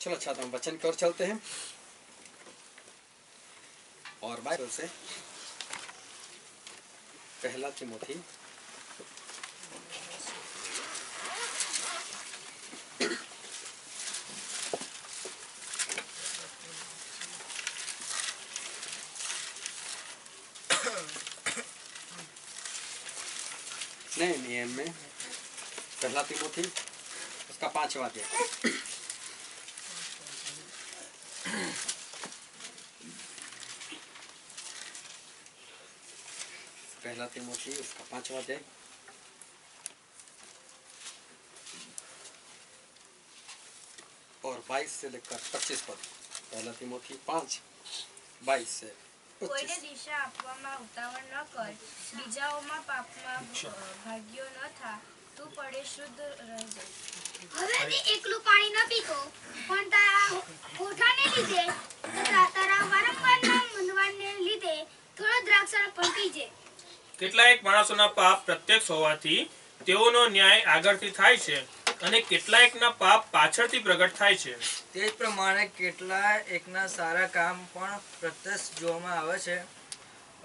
चलो अच्छा, तो हम वचन की ओर चलते हैं और बाइबल से पहला तिमोथी नए नियम में पहला तिमोथी उसका 5वां अध्याय। पहला तिमोथी उसका 5वां अध्याय और 22 से लेकर 25 पद। पहला तिमोथी 5:22 से 25। કોઈને દિશા આપવામાં ઉતાવળ ન કર, બીજાઓમાં પાપમાં ભાગ્યો ન થા, તું પડે શુદ્ધ રહેજે. હવેથી એકલું પાણી ન પીતો, પણ તારા કોઠાને લીધે તથા તારા વારંવારના મનવાને લીધે થોડો દ્રાક્ષારસ પણ પીજે. કેટલાક માણસોના પાપ પ્રત્યક્ષ હોવાથી તેઓનો ન્યાય આગળથી થાય છે અને કેટલાકના પાપ પાછળથી પ્રગટ થાય છે. તે જ પ્રમાણે કેટલાય એકના સારા કામ પણ પ્રત્યક્ષ જોવામાં આવે છે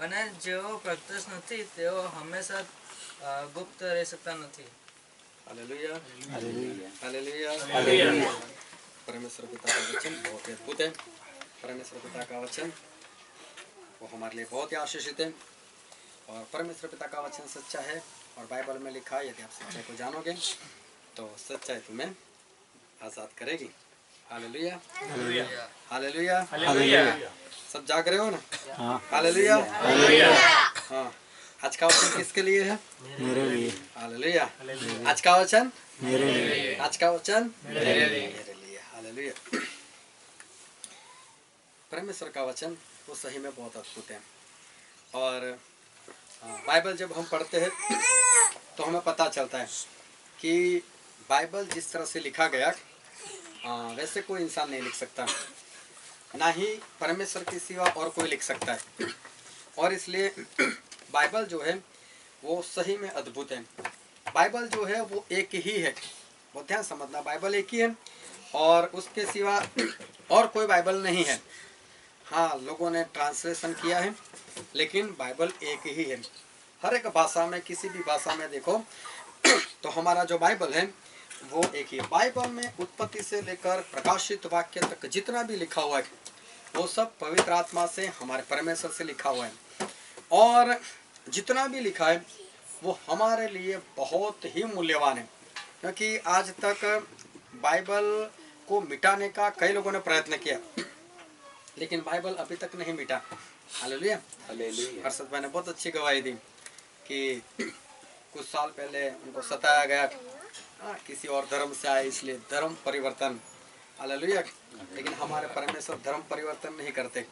અને જેઓ પ્રત્યક્ષ નથી તેઓ હંમેશા ગુપ્ત રહી શકતા નથી. Hallelujah hallelujah hallelujah. परमेश्वर पिता का वचन बहुत ही अद्भुत है। परमेश्वर पिता का वचन वो हमारे लिए बहुत ही आशीषित है और परमेश्वर पिता का वचन सच्चा है और बाइबल में लिखा है यदि आप सच्चाई को जानोगे तो सच्चाई तुम्हें आजाद करेगी। Hallelujah hallelujah hallelujah. सब जाग रहे हो ना? Hallelujah hallelujah. हाँ, आज का वचन किसके लिए है? मेरे लिए। हालेलुया। आज का वचन मेरे लिए। आज का वचन मेरे लिए। हालेलुया। परमेश्वर का वचन वो सही में बहुत अद्भुत है और बाइबल जब हम पढ़ते हैं तो हमें पता चलता है कि बाइबल जिस तरह से लिखा गया वैसे कोई इंसान नहीं लिख सकता, ना ही परमेश्वर के सिवा और कोई लिख सकता है। और इसलिए बाइबल जो है वो सही में अद्भुत है। बाइबल जो है वो एक ही है, बहुत ध्यान समझना, बाइबल एक ही है और उसके सिवा और कोई बाइबल नहीं है। हाँ, लोगों ने ट्रांसलेशन किया है लेकिन बाइबल एक ही है। हर एक भाषा में, किसी भी भाषा में देखो तो हमारा जो बाइबल है वो एक ही है। बाइबल में उत्पत्ति से लेकर प्रकाशित वाक्य तक जितना भी लिखा हुआ है वो सब पवित्र आत्मा से हमारे परमेश्वर से लिखा हुआ है और जितना भी लिखा है वो हमारे लिए बहुत ही मूल्यवान है, क्योंकि आज तक बाइबल को मिटाने का कई लोगों ने प्रयत्न किया लेकिन बाइबल अभी तक नहीं मिटा। Hallelujah hallelujah. हर्षद भाई ने बहुत अच्छी गवाही दी कि कुछ साल पहले उनको सताया गया, किसी और धर्म से आए इसलिए धर्म परिवर्तन। हालेलुया। लेकिन हमारे परमेश्वर धर्म परिवर्तन नहीं करते,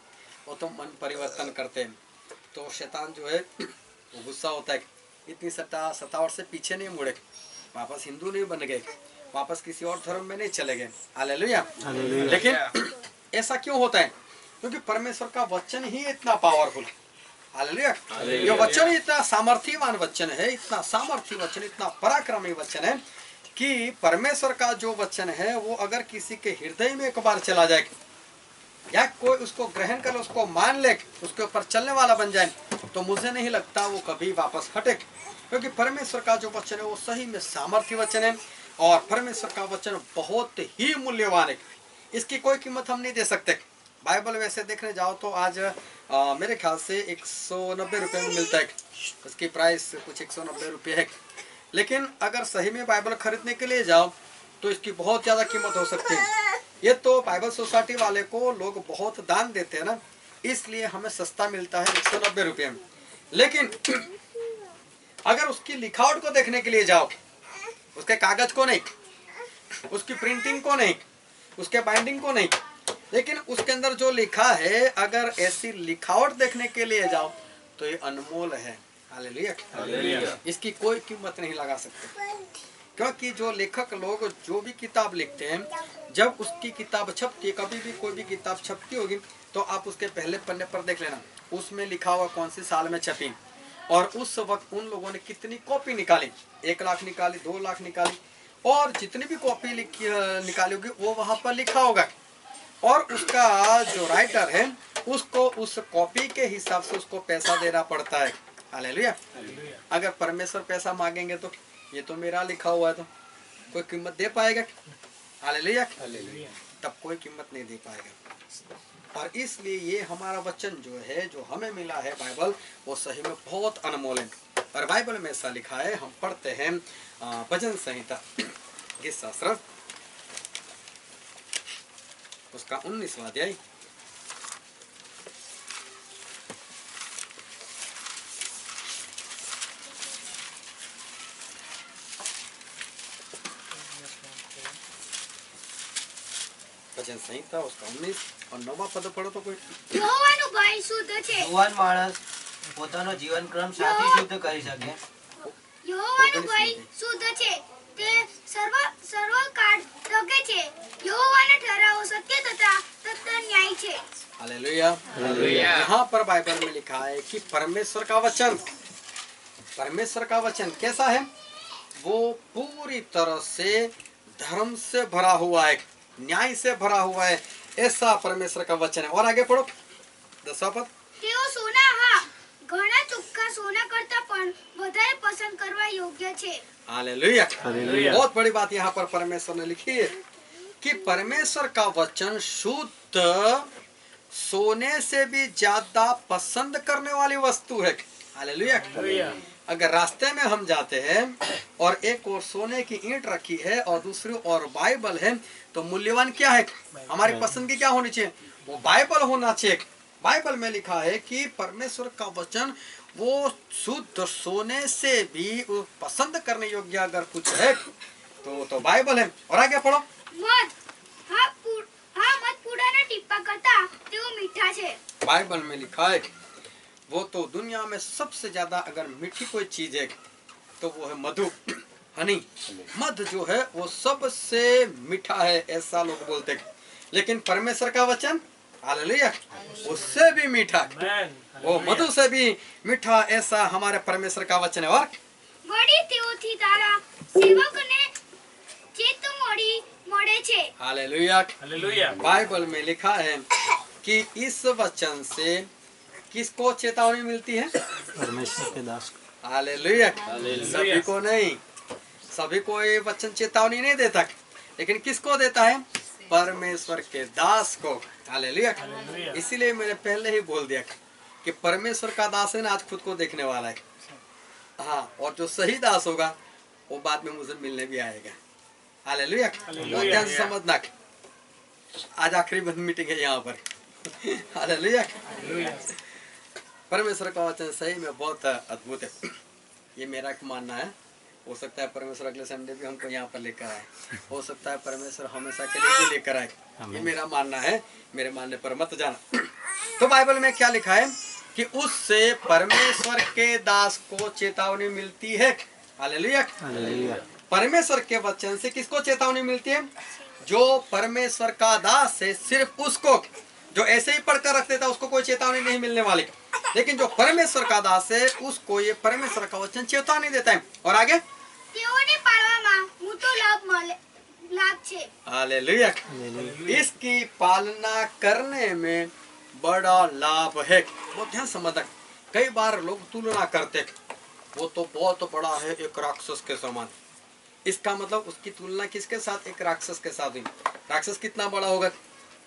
वो तो मन परिवर्तन करते हैं। तो शैतान जो है वो गुस्सा होता है, इतनी सतावट से पीछे नहीं मुड़े, वापस हिंदू नहीं बन गए, वापस किसी और धर्म में नहीं चले गए। हालेलुया। लेकिन ऐसा क्यों होता है? क्योंकि परमेश्वर का वचन ही इतना पावरफुल है। हालेलुया। ये वचन इतना सामर्थ्यवान वचन है, इतना सामर्थ्य वचन, इतना पराक्रमी वचन है कि परमेश्वर का जो वचन है वो अगर किसी के हृदय में एक बार चला जाए या कोई उसको ग्रहण कर, उसको मान ले, उसके ऊपर चलने वाला बन जाए तो मुझे नहीं लगता वो कभी वापस हटे, क्योंकि परमेश्वर का जो वचन है वो सही में सामर्थ्य वचन है और परमेश्वर का वचन बहुत ही मूल्यवान है। इसकी कोई कीमत हम नहीं दे सकते। बाइबल वैसे देखने जाओ तो आज मेरे ख्याल से 190 रुपये में मिलता है, उसकी प्राइस कुछ 190 रुपये है। लेकिन अगर सही में बाइबल खरीदने के लिए जाओ तो इसकी बहुत ज़्यादा कीमत हो सकती है। ये तो बाइबल सोसाइटी वाले को लोग बहुत दान देते हैं ना, इसलिए हमें सस्ता मिलता है 190 रुपये में। लेकिन अगर उसकी लिखावट को देखने के लिए जाओ, उसके कागज को नहीं, उसकी प्रिंटिंग को नहीं, उसके बाइंडिंग को नहीं, लेकिन उसके अंदर जो लिखा है, अगर ऐसी लिखावट देखने के लिए जाओ तो ये अनमोल है। हालेलुया। इसकी कोई कीमत नहीं लगा सकते, क्योंकि जो लेखक लोग जो भी किताब लिखते हैं, जब उसकी किताब छपती है, कभी भी कोई भी किताब छपती होगी तो आप उसके पहले पन्ने पर देख लेना, उसमें लिखा हुआ कौन सी साल में छपी और उस वक्त उन लोगों ने कितनी कॉपी निकाली, 1 लाख निकाली, 2 लाख निकाली और जितनी भी कॉपी निकालोगे वो वहां पर लिखा होगा, और उसका जो राइटर है उसको उस कॉपी के हिसाब से उसको पैसा देना पड़ता है। हालेलुया। अगर परमेश्वर पैसा मांगेंगे तो ये तो मेरा लिखा हुआ है, तो कोई कीमत दे पाएगा? हालेलुया। तब कोई कीमत नहीं दे पाएगा। और इसलिए ये हमारा वचन जो है, जो हमें मिला है बाइबल, वो सही में बहुत अनमोल है। और बाइबल में ऐसा लिखा है, हम पढ़ते हैं भजन संहिता गीत शास्त्र उसका 19वां अध्याय, भजन संहिता उसका 19 और 9वां पद पढ़ो तो कोई। યહોવાનો ભય શુદ્ધ છે. યુવાન માણસ પોતાનો જીવનક્રમ સાથી શુદ્ધ કરી શકે. યહોવાનો ભય શુદ્ધ છે. તે સર્વકાળ ટકે છે. યહોવાના ઠરાવો સત્ય તથા સત્ય ન્યાય છે. हालेलुया। यहाँ पर बाइबल में लिखा है कि परमेश्वर का वचन कैसा है? वो पूरी तरह से धर्म से भरा हुआ है, न्याय से भरा हुआ है, ऐसा परमेश्वर का वचन है। और आगे पढ़ो 10वां पद। તેઓ સોના, હા, ઘણા ચોખ્ખા સોના કરતા પણ વધારે પસંદ કરવા યોગ્ય છે. हालेलुया। बहुत बड़ी बात यहाँ पर परमेश्वर ने लिखी है कि परमेश्वर का वचन शुद्ध सोने से भी ज्यादा पसंद करने वाली वस्तु है। हालेलुया। अगर रास्ते में हम जाते हैं और एक और सोने की ईंट रखी है और दूसरी ओर बाइबल है, तो मूल्यवान क्या है? हमारी पसंद की क्या होनी चाहिए? वो बाइबल होना चाहिए। बाइबल में लिखा है कि परमेश्वर का वचन वो शुद्ध सोने से भी पसंद करने योग्य अगर कुछ है तो बाइबल है। और आगे पढ़ो। મધ, હા, મધપૂડાના ટીપા કરતા તેઓ મીઠા છે. बाइबल में लिखा है वो तो दुनिया में सबसे ज्यादा अगर मीठी कोई चीज है तो वो है मधु, हनी। मध जो है वो सबसे मीठा है, ऐसा लोग बोलते हैं। लेकिन परमेश्वर का वचन, हालेलुया, उससे भी मीठा, वो मधु से भी मीठा, ऐसा हमारे परमेश्वर का वचन है। और વળી તેઓથી તારા સેવકને ચેતવણી મળે છે. हालेलुया। बाइबल में लिखा है कि इस वचन से किसको चेतावनी मिलती है? પરમેશ્વર કે દાસ. हालेलुया। सभी को नहीं, सभी को ये वचन चेतावनी नहीं देता, लेकिन किसको देता है? परमेश्वर के दास को। हालेलुया। इसीलिए मैंने पहले ही बोल दिया कि परमेश्वर का दास है ना, आज खुद को देखने वाला है। हाँ, और जो सही दास होगा वो बाद में मुझे मिलने भी आएगा। हालेलुया। बहुत ध्यान से समझना, आज आखिरी मीटिंग है यहाँ पर। हालेलुया। परमेश्वर का वचन सही में बहुत अद्भुत है। ये मेरा एक मानना है। हो सकता है परमेश्वर अगले संडे भी हमको यहाँ पर लेकर आए, हो सकता है परमेश्वर हमेशा के लिए भी लेकर आए। ये मेरा मानना है, मेरे मानने पर मत जाना। तो बाइबल में क्या लिखा है कि उससे परमेश्वर के दास को चेतावनी मिलती है। हालेलुया। परमेश्वर के वचन से किसको चेतावनी मिलती है? जो परमेश्वर का दास है, सिर्फ उसको। जो ऐसे ही पढ़कर रख देता उसको कोई चेतावनी नहीं मिलने वाली, लेकिन जो परमेश्वर का दास है उसको ये परमेश्वर का वचन चेतावनी देता है। और आगे તેઓને પાળવામાં મોટો લાભ છે. हालेलुया। इसकी पालना करने में बड़ा लाभ है। बहुत ध्यान समझना। कई बार लोग तुलना करते, वो तो बहुत बड़ा है, एक राक्षस के समान। इसका मतलब उसकी तुलना किसके साथ? एक राक्षस के साथ हुई। राक्षस कितना बड़ा होगा?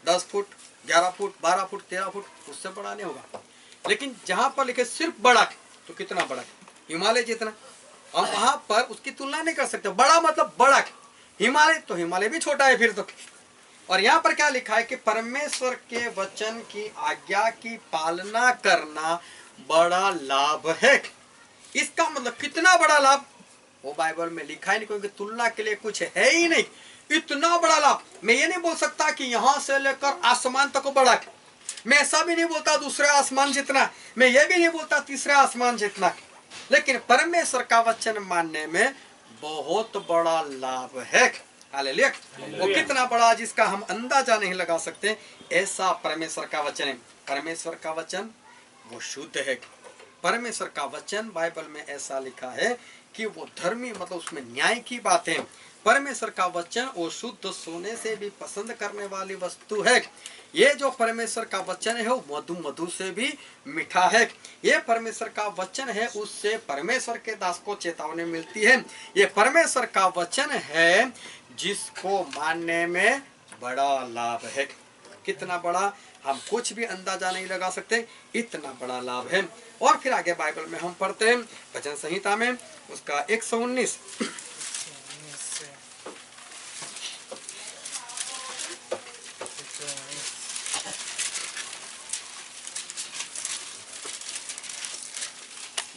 10 फुट, 11 फुट, 12 फुट, 13 फुट, उससे बड़ा नहीं होगा। लेकिन जहां पर लिखे सिर्फ बड़ा, तो कितना बड़ा? हिमालय जितना। हम वहां पर उसकी तुलना नहीं कर सकते। बड़ा मतलब बड़ा। हिमालय तो हिमालय भी छोटा है फिर तो। और यहाँ पर क्या लिखा है कि परमेश्वर के वचन की आज्ञा की पालना करना बड़ा लाभ है। इसका मतलब कितना बड़ा लाभ, वो बाइबल में लिखा ही नहीं, क्योंकि तुलना के लिए कुछ है ही नहीं। इतना बड़ा लाभ। मैं ये नहीं बोल सकता कि यहां से लेकर आसमान तक बड़ा, मैं ऐसा भी नहीं बोलता दूसरे आसमान जितना, मैं ये भी नहीं बोलता तीसरे आसमान जितना। लेकिन परमेश्वर का वचन मानने में बहुत बड़ा लाभ है। हालेलुया। वो कितना बड़ा, जिसका हम अंदाजा नहीं लगा सकते, ऐसा परमेश्वर का वचन है। परमेश्वर का वचन वो शुद्ध है। परमेश्वर का वचन बाइबल में ऐसा लिखा है कि वो धर्मी, मतलब उसमें न्याय की बातें, परमेश्वर का वचन वो शुद्ध सोने से भी पसंद करने वाली वस्तु है। ये जो परमेश्वर का वचन है वो मधु मधु से भी मीठा है। ये परमेश्वर का वचन है, उससे परमेश्वर के दास को चेतावनी मिलती है। ये परमेश्वर का वचन है जिसको मानने में बड़ा लाभ है। कितना बड़ा, हम कुछ भी अंदाजा नहीं लगा सकते, इतना बड़ा लाभ है। और फिर आगे बाइबल में हम पढ़ते हैं भजन संहिता में उसका 119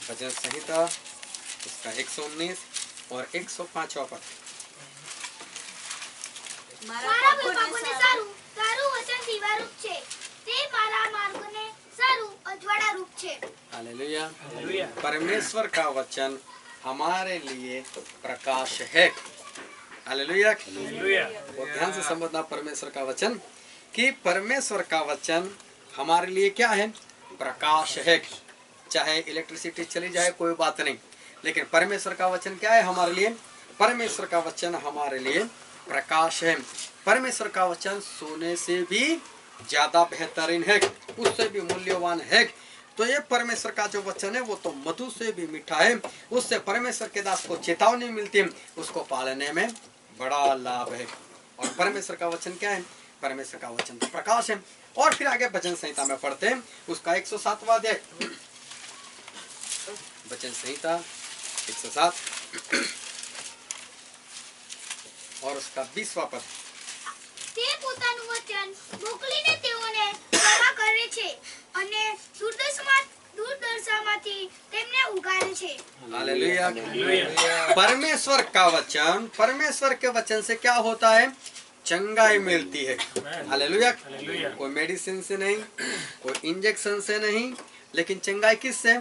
भजन संहिता उसका 119 और 105वां पद। મારા પાપોને સારું તારું વચન દીવારૂપ છે તે મારા માર્ગોને સારું અજવાળા રૂપ છે। हालेलुया। हालेलुया। परमेश्वर का वचन हमारे लिए प्रकाश है। हालेलुया। हालेलुया। बहुत ध्यान से समझना परमेश्वर का वचन, कि परमेश्वर का वचन हमारे लिए क्या है? प्रकाश है। चाहे इलेक्ट्रिसिटी चली जाए कोई बात नहीं, लेकिन परमेश्वर का वचन क्या है हमारे लिए? परमेश्वर का वचन हमारे लिए प्रकाश है। परमेश्वर का वचन सोने से भी ज्यादा बेहतरीन है, उससे भी मूल्यवान है। तो ये परमेश्वर का जो वचन है वो तो मधु से भी मीठा है। उससे परमेश्वर के दास को चेतावनी मिलती है, उसको पालने में बड़ा लाभ है। और परमेश्वर का वचन क्या है? परमेश्वर का वचन तो प्रकाश है। और फिर आगे भजन संहिता में पढ़ते हैं उसका 107वां अध्याय। भजन संहिता 107 और उसका 20वां पद। તે પોતાનું વચન મોકલીને તેઓને ક્ષમા કરે છે અને દુર્દશામાંથી તેમને ઉગારે છે। हालेलुया। परमेश्वर का वचन, परमेश्वर के वचन से क्या होता है? चंगाई मिलती है। हालेलुया। कोई मेडिसिन से नहीं, कोई इंजेक्शन से नहीं, लेकिन चंगाई किससे?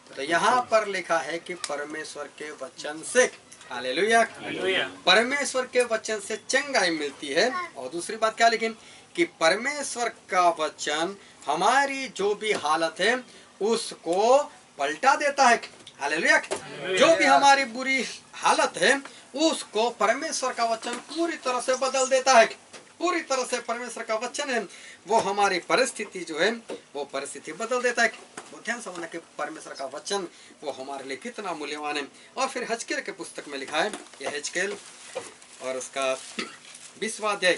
तो यहाँ पर लिखा है कि परमेश्वर के वचन से। हालेलुया। परमेश्वर के वचन से चंगाई मिलती है। और दूसरी बात क्या लिखी? कि परमेश्वर का वचन हमारी जो भी हालत है उसको पलटा देता है। हालेलुया। जो भी हमारी बुरी हालत है उसको परमेश्वर का वचन पूरी तरह से बदल देता है। पूरी तरह से परमेश्वर का वचन है वो हमारी परिस्थिति जो है वो परिस्थिति बदल देता है। वो ध्यान समझना कि परमेश्वर का वचन वो हमारे लिए कितना मूल्यवान है। और फिर हिजकिय्याह के पुस्तक में लिखा है, यह हिजकिय्याह और उसका 20वां अध्याय।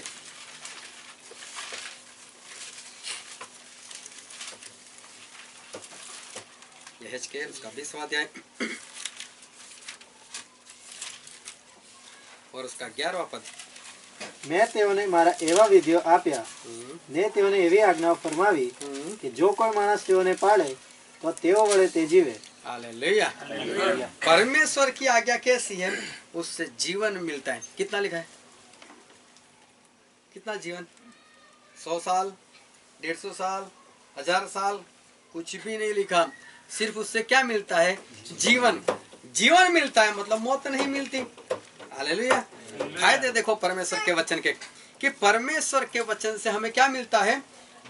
यह हिजकिय्याह उसका 20वां अध्याय और उसका 11वां पद। મેં તેઓને મારા એવા વિધિઓ આપ્યા ને તેઓને એવી આજ્ઞાઓ ફરમાવી કે જો કોઈ માણસ તેઓને પાળે તો તેઓ વડે તે જીવે। हालेलुया। परमेश्वर की आज्ञा कैसी है? उससे जीवन मिलता है। कितना लिखा है? कितना जीवन? 100 साल, 150 साल, 1000 साल, कुछ भी नहीं लिखा। सिर्फ उससे क्या मिलता है? जीवन। जीवन मिलता है, मतलब मौत नहीं मिलती। हालेलुया। फायदे देखो परमेश्वर के वचन के, कि परमेश्वर के वचन से हमें क्या मिलता है?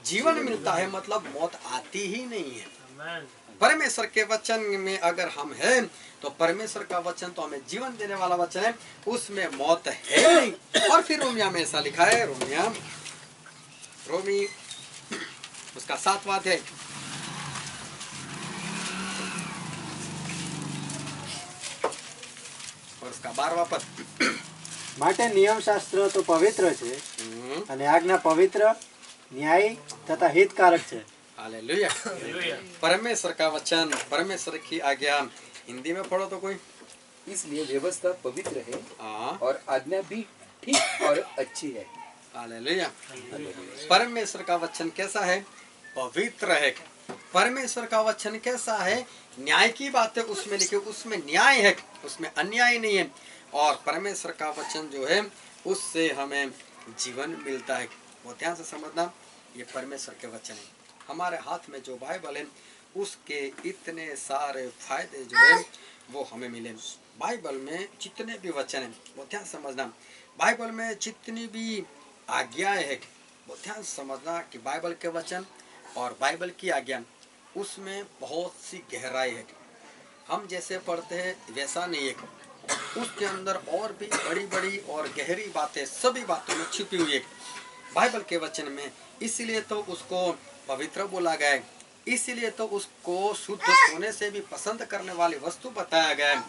जीवन मिलता है, मतलब मौत आती ही नहीं है। परमेश्वर के वचन में अगर हम हैं तो परमेश्वर का वचन तो हमें जीवन देने वाला वचन है, उसमें मौत है नहीं। और फिर रोमिया में ऐसा लिखा है, रोमी उसका 7वां अध्याय और उसका 12वां पद। માટે નિયમશાસ્ત્ર તો પવિત્ર છે અને આજ્ઞા પવિત્ર, ન્યાયી તથા હિતકારક છે। हालेलुया। परमेश्वर का वचन, परमेश्वर की आज्ञा हिंदी में पढ़ो तो कोई। इसलिए व्यवस्था पवित्र है हाँ। और आज्ञा भी ठीक और अच्छी है। हालेलुया। परमेश्वर का वचन कैसा है? पवित्र है। परमेश्वर का वचन कैसा है? न्याय की बात है उसमें लिखे, उसमें न्याय है, उसमें अन्याय नहीं है। और परमेश्वर का वचन जो है उससे हमें जीवन मिलता है। वो ध्यान से समझना, ये परमेश्वर के वचन है। हमारे हाथ में जो बाइबल है उसके इतने सारे फायदे जो है वो हमें मिले। बाइबल में जितने भी वचन हैं वो ध्यान समझना, बाइबल में जितनी भी आज्ञाएं हैं वो ध्यान समझना कि बाइबल के वचन और बाइबल की आज्ञा उसमें बहुत सी गहराई है। हम जैसे पढ़ते हैं वैसा नहीं है। उसके अंदर और भी बड़ी बड़ी और गहरी बातें सभी बातों में छुपी हुई है बाइबल के वचन में। इसीलिए तो उसको पवित्र बोला गया है, इसीलिए तो उसको शुद्ध सोने से भी पसंद करने वाली वस्तु बताया गया है,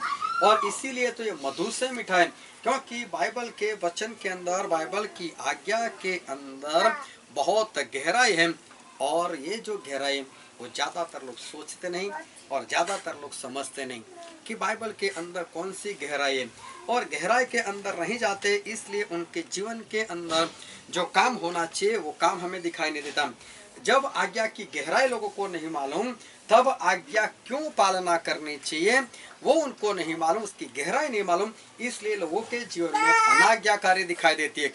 और इसीलिए तो ये मधु से मीठा है, क्योंकि बाइबल के वचन के अंदर, बाइबल की आज्ञा के अंदर बहुत गहराई है। और ये जो गहराई वो ज़्यादातर लोग सोचते नहीं और ज़्यादातर लोग समझते नहीं कि बाइबल के अंदर कौन सी गहराई है, और गहराई के अंदर नहीं जाते, इसलिए उनके जीवन के अंदर जो काम होना चाहिए वो काम हमें दिखाई नहीं देता। जब आज्ञा की गहराई लोगों को नहीं मालूम, तब आज्ञा क्यों पालना करनी चाहिए वो उनको नहीं मालूम, उसकी गहराई नहीं मालूम, इसलिए लोगों के जीवन में अनाज्ञाकारी दिखाई देती है।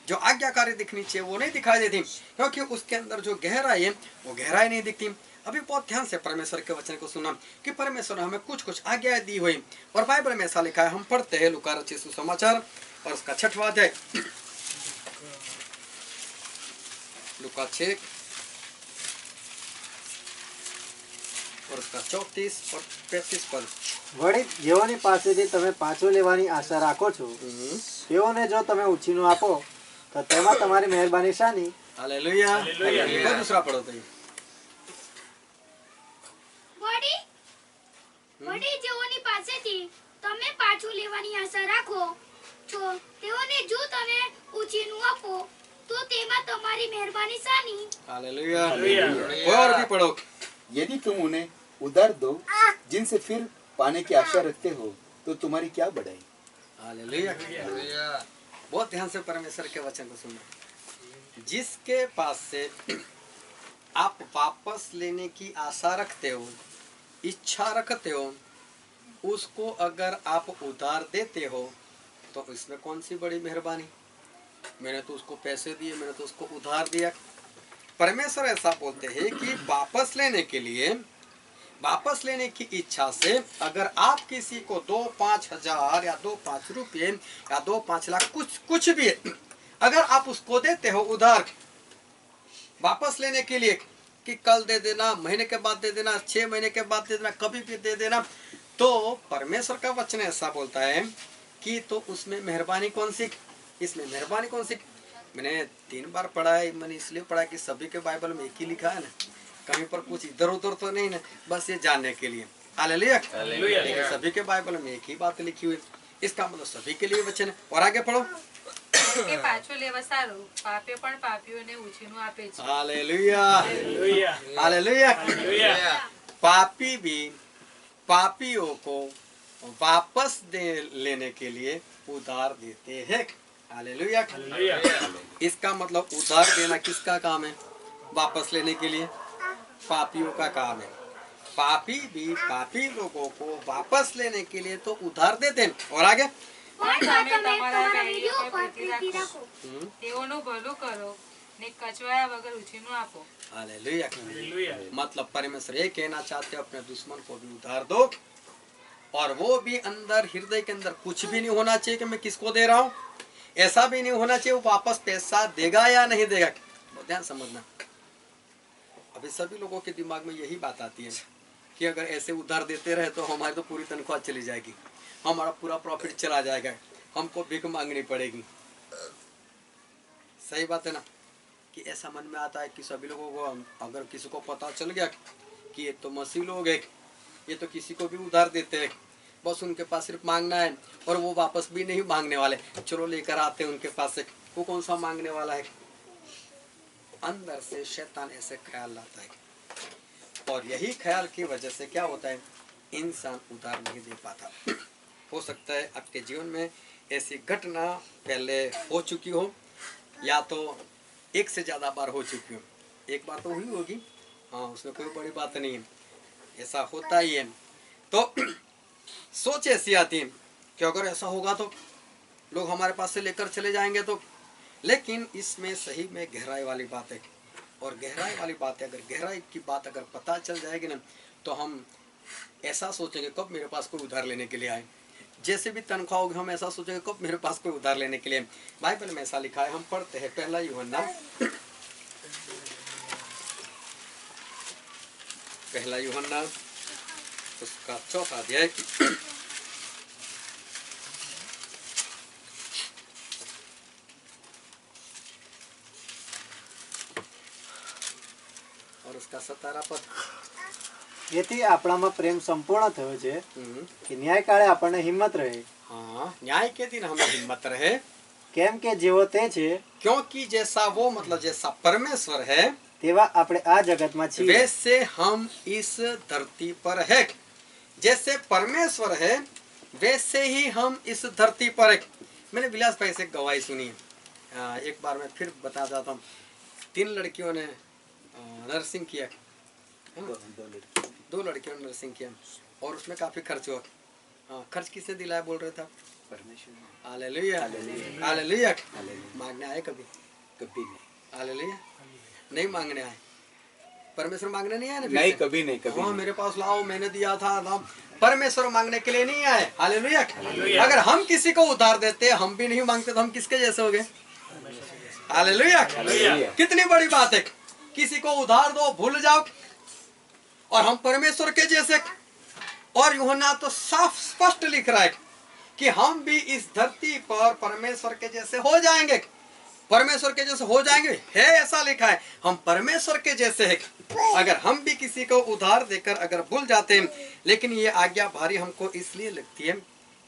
जो आज्ञाकारी दिखनी चाहिए वो नहीं दिखाई देती, क्योंकि उसके अंदर जो गहराई है वो गहराई नहीं दिखती। अभी बहुत ध्यान से परमेश्वर के वचन को सुना कि परमेश्वर ने हमें कुछ कुछ आज्ञाएं दी हुई, और बाइबल में ऐसा लिखा है, हम पढ़ते हैं लूका रचित सुसमाचार और उसका 6वां अध्याय, लूका 6 और उसका 34 और 35 पद। વળી જેઓની પાસેથી તમે પાછું લેવાની આશા રાખો છો તેઓને જો તમે ઉછીનું આપો તો તેમાં તમારી મહેરબાની શાની? हालेलुया। हालेलुया। दूसरा पढ़ो तो વળી જેઓની પાસેથી તમે પાછું લેવાની આશા રાખો છો તેઓને જો તમે ઉછીનું આપો તો તેમાં તમારી મહેરબાની શાની? हालेलुया। हालेलुया। और भी पढ़ो। यदि तुम उन्हें उधार दो जिनसे फिर पाने की आशा रखते हो तो तुम्हारी क्या बढ़ाई। हालेलुया। बहुत ध्यान से परमेश्वर के वचन को सुनना। जिसके पास से आप वापस लेने की आशा रखते हो, इच्छा रखते हो, उसको अगर आप उधार देते हो तो इसमें कौन सी बड़ी मेहरबानी? मैंने तो उसको पैसे दिए, मैंने तो उसको उधार दिया। परमेश्वर ऐसा बोलते हैं कि वापस लेने के लिए, वापस लेने की इच्छा से अगर आप किसी को 2-5 हजार या 2-5 रुपये या 2-5 लाख कुछ भी है, अगर आप उसको देते हो उधार वापस लेने के लिए कि कल दे देना, महीने के बाद दे देना, 6 महीने के बाद दे देना, कभी भी दे देना, तो परमेश्वर का वचन ऐसा बोलता है कि तो उसमें मेहरबानी कौन सी? इसमें मेहरबानी कौन सी? मैंने 3 बार पढ़ा है, मैंने इसलिए पढ़ा कि सभी के बाइबल में एक ही लिखा है ना, कहीं पर कुछ इधर उधर तो नहीं ना, बस ये जानने के लिए। हालेलुया। हालेलुया। लेकिन सभी के बाइबल में एक ही बात लिखी हुई, इसका मतलब सभी के लिए वचन है। और आगे पढ़ो। કે પાછું લેવા સારું પાપે પણ પાપીઓને ઉછીનું આપે છે। हालेलुया। हालेलुया। हालेलुया। हालेलुया। पापी भी पापियों को वापस दे लेने के लिए उधार देते हैं। हालेलुया। हालेलुया। इसका मतलब उधार देना किसका काम है? वापस लेने के लिए पापियों का काम है। पापी भी पापी लोगों को वापस लेने के लिए तो उधार देते हैं। और आगे પણ તમે તમે તમારા તમારા વૈરીઓ વૈરીઓ પર પર પ્રીતિ પ્રીતિ રાખો રાખો તેઓનું ભલું કરો ને કચવાયા વગર ઉછીનું આપો। हालेलुया। हालेलुया। मतलब परमेश्वर ये कहना चाहते हो अपने दुश्मन को भी उधार दो, और वो भी अंदर हृदय के अंदर कुछ भी नहीं होना चाहिए कि मैं किसको दे रहा हूँ, ऐसा भी नहीं होना चाहिए वो वापस पैसा देगा या नहीं देगा। बहुत ध्यान समझना। अभी सभी लोगों के दिमाग में यही बात आती है कि अगर ऐसे उधार देते रहे तो हमारी तो पूरी तनख्वाह चली जाएगी, हमारा पूरा प्रॉफिट चला जाएगा, हमको भीख मांगनी पड़ेगी। सही बात है ना कि ऐसा मन में आता है कि सभी लोगों को, अगर किसी को पता चल गया कि ये तो मसीह लोग हैं, ये तो किसी को भी उधार देते हैं, बस उनके पास सिर्फ मांगना है और वो वापस भी नहीं मांगने वाले, चलो लेकर आते हैं उनके पास से, वो कौन सा मांगने वाला है? अंदर से शैतान ऐसे ख्याल लाता है, और यही ख्याल की वजह से क्या होता है, इंसान उधार नहीं दे पाता। हो सकता है आपके जीवन में ऐसी घटना पहले हो चुकी हो, या तो एक से ज़्यादा बार हो चुकी हो। एक बार तो हुई होगी, हाँ, उसमें कोई बड़ी बात नहीं है, ऐसा होता ही है। तो सोच ऐसी आती है कि अगर ऐसा होगा तो लोग हमारे पास से लेकर चले जाएंगे तो, लेकिन इसमें सही में गहराई वाली बात है। और गहराई वाली बात है, अगर गहराई की बात अगर पता चल जाएगी ना, तो हम ऐसा सोचेंगे कब मेरे पास कोई उधार लेने के लिए आए। जैसे भी तनख्वाह होगी हम ऐसा सोचेंगे कब मेरे पास कोई उधार लेने के लिए। बाइबल में ऐसा लिखा है, हम पढ़ते हैं 1 यूहन्ना 1 यूहन्ना उसका 4वां अध्याय और उसका 17 पद। એથી આપણામાં પ્રેમ સંપૂર્ણ થયો છે हम्म, કે ન્યાયકાળે આપણને હિંમત રહે, हाँ, न्याय के दिन हमें हिम्मत रहे, કેમ કે જેવો તે છે क्योंकि जैसा वो मतलब जैसा परमेश्वर है તેવા આપણે આ જગતમાં છીએ। वैसे हम इस धरती पर है। जैसे परमेश्वर है वैसे ही हम इस धरती पर है। मैंने विलास भाई से गवाही सुनी है, एक बार मैं फिर बता जाता हूँ। 3 लड़कियों ने नर्सिंग किया, है ना? 2 लड़कियों ने नर्सिंग किया और उसमें काफी खर्च हुआ। खर्च किसने दिलाया बोल रहे थे? परमेश्वर हालेलुया, हालेलुया। मांगने आए कभी? कभी नहीं, हालेलुया। नहीं मांगने आए, परमेश्वर मांगने नहीं आए ना? फिर नहीं से? कभी नहीं, कभी हाँ, नहीं। मेरे पास लाओ, मैंने दिया था ना। परमेश्वर मांगने के लिए नहीं आए। हालेलुया। अगर हम किसी को उधार देते, हम भी नहीं मांगते, तो हम किसके जैसे हो गए? हालेलुया। कितनी बड़ी बात है, किसी को उधार दो, भूल जाओ, और हम परमेश्वर के जैसे। और यूहन्ना तो साफ स्पष्ट लिख रहा है कि हम भी इस धरती पर परमेश्वर के जैसे हो जाएंगे, परमेश्वर के जैसे हो जाएंगे, है ऐसा लिखा है। हम परमेश्वर के जैसे हैं। अगर हम भी किसी को उधार देकर अगर भूल जाते हैं, लेकिन ये आज्ञा भारी हमको इसलिए लगती है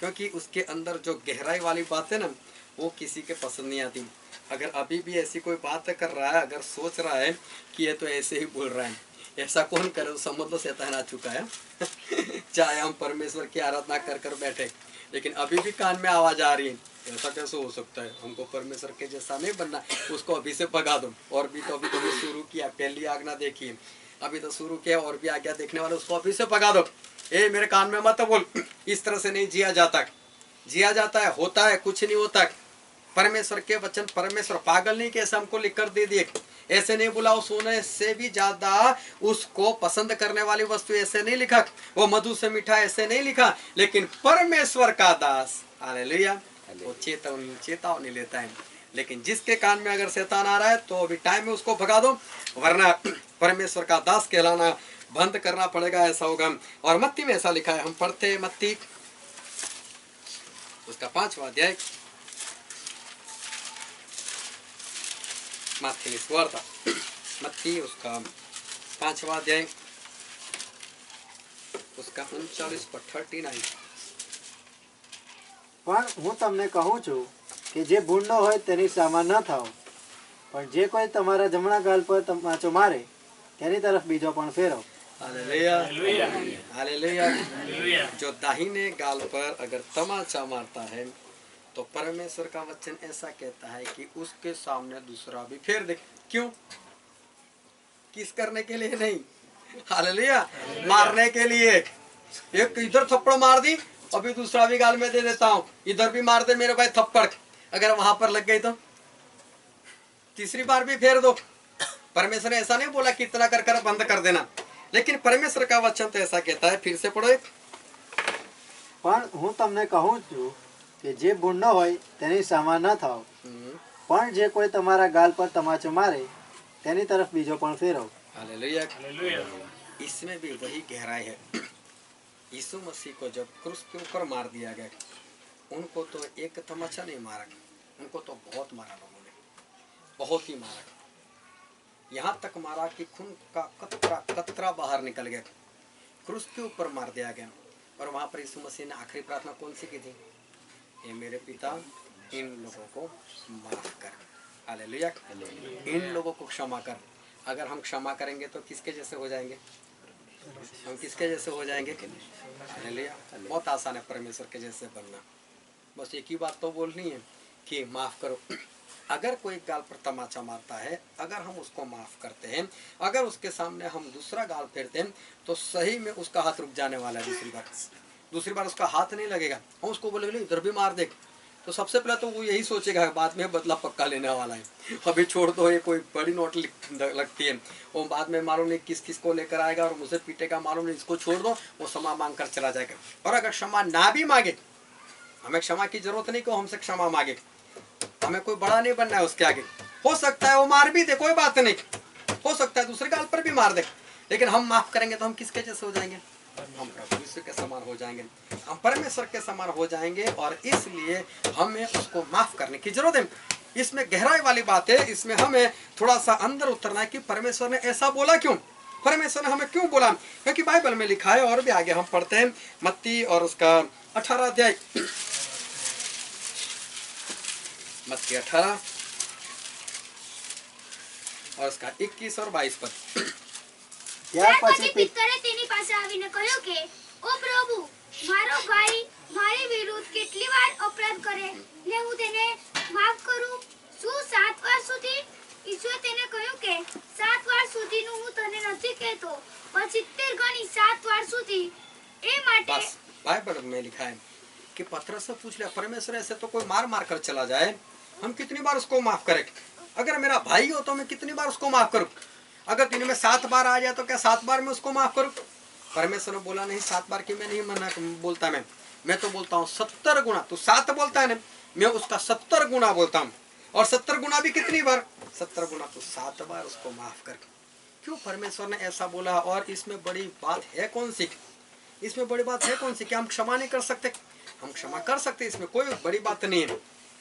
क्योंकि उसके अंदर जो गहराई वाली बात है ना, वो किसी के पसंद नहीं आती। अगर अभी भी ऐसी कोई बात कर रहा है, अगर सोच रहा है कि ये तो ऐसे ही बोल रहा है, ऐसा कौन करे तो समझ लो शैतान आ चुका है। चाहे हम परमेश्वर की आराधना कर कर बैठे, लेकिन अभी भी कान में आवाज आ रही है, ऐसा कैसे हो सकता है, हमको परमेश्वर के जैसा नहीं बनना, उसको अभी से भगा दो। और भी तो अभी तो शुरू किया, पहली आज्ञा देखी, अभी तो शुरू किया, और भी आज्ञा देखने वाले, उसको अभी से भगा दो। ए मेरे कान में मत बोल, इस तरह से नहीं जिया जाता। जिया जाता है, होता है, कुछ नहीं होता। परमेश्वर के वचन, परमेश्वर पागल नहीं कैसे हमको लिख कर दे दिए, ऐसे नहीं बुलाओ, सोने से भी ज्यादा उसको पसंद करने वाली वस्तु ऐसे नहीं लिखा, वो मधु से मीठा ऐसे नहीं लिखा, लेकिन परमेश्वर का दास, हालेलुया, वो चेतावनी लेता है। लेकिन जिसके कान में अगर शैतान आ रहा है तो अभी टाइम में उसको भगा दो, वरना परमेश्वर का दास कहलाना बंद करना पड़ेगा, ऐसा होगा। और मत्ती में ऐसा लिखा है, हम पढ़ते हैं मत्ती उसका 5वां अध्याय, मत्ती सुवार्ता, मत्ती उसका 5वां अध्याय, उसका 39-39। પણ હું તમને કહું છું કે જે ભૂંડો હોય તેની સામા ન થાઓ, પણ જે કોઈ તમારા જમણા ગાલ પર તમાચો મારે તેની તરફ બીજો પણ ફેરવો। Hallelujah, hallelujah. जो दाहिने गाल पर अगर तमाचा मारता है तो परमेश्वर का वचन ऐसा कहता है कि उसके सामने दूसरा भी फेर दे। क्यों? किस करने के लिए नहीं, हालेलुया, मारने के लिए। एक इधर थप्पड़ मार दी, अभी दूसरा भी गाल में दे देता हूँ, इधर भी मार दे मेरे भाई थप्पड़, अगर वहां पर लग गई तो तीसरी बार भी फेर दो। परमेश्वर ने ऐसा नहीं बोला कि इतना कर कर बंद कर देना, लेकिन परमेश्वर का वचन तो ऐसा कहता है। फिर से पढ़ो एक, પણ હું તમને કહું છું કે જે ભૂંડો હોય તેની સામા ન થાઓ, પણ જે કોઈ તમારા ગાલ પર તમાચો મારે તેની તરફ બીજો પણ ફેરવો। हालेलुया, इसमें भी वही गहराई है। यीशु मसीह को जब क्रूस के ऊपर मार दिया गया, उनको तो एक तमाचा नहीं मारा, उनको तो बहुत मारा लोगों ने, बहुत ही मारा, यहाँ तक मारा कि खून का कतरा कतरा बाहर निकल गया। क्रूस के ऊपर मार दिया गया, और वहां पर यीशु मसीह ने आखिरी प्रार्थना कौन सी की थी? ये मेरे पिता, इन लोगों को माफ कर। हालेलुया, इन लोगों को क्षमा कर। अगर हम क्षमा करेंगे तो किसके जैसे हो जाएंगे? हम किसके जैसे हो जाएंगे? हालेलुया, बहुत आसान है परमेश्वर के जैसे बनना। बस एक ही बात तो बोलनी है कि माफ करो। अगर कोई गाल पर तमाचा मारता है, अगर हम उसको माफ करते हैं, अगर उसके सामने हम दूसरा गाल फेरते हैं, तो सही में उसका हाथ रुक जाने वाला है। दूसरी बार उसका हाथ नहीं लगेगा। हम उसको बोलेंगे इधर भी मार दे, तो सबसे पहले तो वो यही सोचेगा, बाद में बदला पक्का लेने वाला है। अभी छोड़ दो, ये कोई बड़ी नोट लगती है, वो बाद में मालूम नहीं किस किस को लेकर आएगा और मुझे पीटेगा, मालूम नहीं, इसको छोड़ दो, वो क्षमा मांग कर चला जाएगा। और अगर क्षमा ना भी मांगे, हमें क्षमा की जरूरत नहीं कि वो हमसे क्षमा मांगे, हमें कोई बड़ा नहीं बनना है उसके आगे। हो सकता है वो मार भी दे, कोई बात नहीं, हो सकता है दूसरे गाल पर भी मार दे, लेकिन हम माफ करेंगे तो हम किसके जैसे हो जाएंगे? हम प्रभु यीशु के समान हो जाएंगे, हम परमेश्वर के समान हो जाएंगे। और इसलिए हमें उसको माफ करने की जरूरत है। इसमें गहराई वाली बात है, इसमें हमें थोड़ा सा अंदर उतरना है कि परमेश्वर ने ऐसा बोला क्यों। परमेश्वर ने हमें क्यों बोला? क्योंकि बाइबल में लिखा है, और भी आगे हम पढ़ते हैं मत्ती और उसका 18 अध्याय, मत्ती 18 और उसका 21 और 22 पद। ત્યાર પછી પિત્તરે તેની પાસે આવીને કહ્યું કે ઓ પ્રભુ, મારો ભાઈ મારી વિરુદ્ધ કેટલી વાર અપરાધ કરે ને હું તેને માફ કરું? શું 7 વાર સુધી? ઈશ્વરે તેને કહ્યું કે 7 વાર સુધીનું હું તને નથી કહેતો, પણ 70 ગણી 7 વાર સુધી। એ માટે बस बाइबल में लिखा है कि पतरस से पूछ लिया, परमेश्वर ऐसे तो कोई मार मार कर चला जाए, हम कितनी बार उसको माफ करें? अगर मेरा भाई हो तो मैं कितनी बार उसको माफ करूं? अगर दिन में 7 बार आ जाए तो क्या 7 बार मैं उसको माफ करूं? परमेश्वर ने बोला नहीं, 7 बार की मैं नहीं मना बोलता, मैं तो बोलता हूँ 70 गुना। तू 7 बोलता है ना, मैं उसका 70 गुना बोलता हूँ। और 70 गुना भी कितनी बार? 70 गुना तो 7 बार उसको माफ कर। क्यों परमेश्वर ने ऐसा बोला? और इसमें बड़ी बात है कौन सी? इसमें बड़ी बात है कौन सी? क्या हम क्षमा नहीं कर सकते? हम क्षमा कर सकते, इसमें कोई बड़ी बात नहीं है,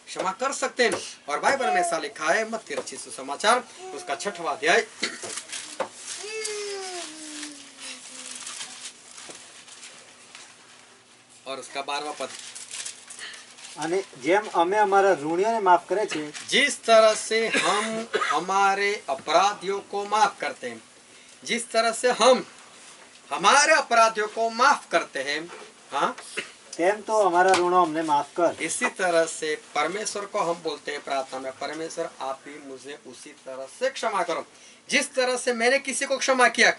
क्षमा कर सकते हैं। और बाइबल में ऐसा लिखा है, मत्ती रचित सुसमाचार उसका 6वां अध्याय और उसका 12वां पद। અને જેમ અમે અમારા ઋણીઓને માફ કરે છે, जिस तरह से हम हमारे अपराधियों को माफ करते हैं, जिस तरह से हम हमारे अपराधियों को माफ करते हैं, हाँ, તેમ તો અમારા ઋણો અમને માફ કર। इसी तरह से परमेश्वर को हम बोलते हैं प्रार्थना में, परमेश्वर आप भी मुझे उसी तरह से क्षमा करो। जिस तरह से मैंने किसी को क्षमा किया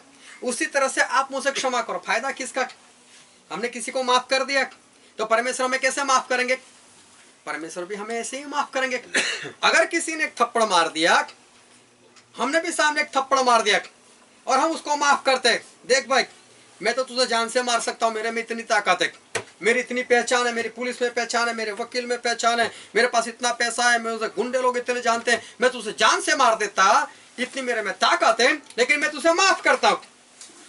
उसी तरह से आप मुझे क्षमा करो। फायदा किसका? हमने किसी को माफ कर दिया तो परमेश्वर हमें कैसे माफ करेंगे? परमेश्वर भी हमें ऐसे ही माफ करेंगे। अगर किसी ने एक थप्पड़ मार दिया, हमने भी सामने एक थप्पड़ मार दिया और हम उसको माफ करते, देख भाई मैं तो तुझे जान से मार सकता हूँ, मेरे में इतनी ताकत है, मेरी इतनी पहचान है, मेरी पुलिस में पहचान है, मेरे वकील में पहचान है, मेरे पास इतना पैसा है, मुझे गुंडे लोग इतने जानते हैं, मैं तुझे जान से मार देता, इतनी मेरे में ताकत है, लेकिन मैं तुझे माफ करता हूँ,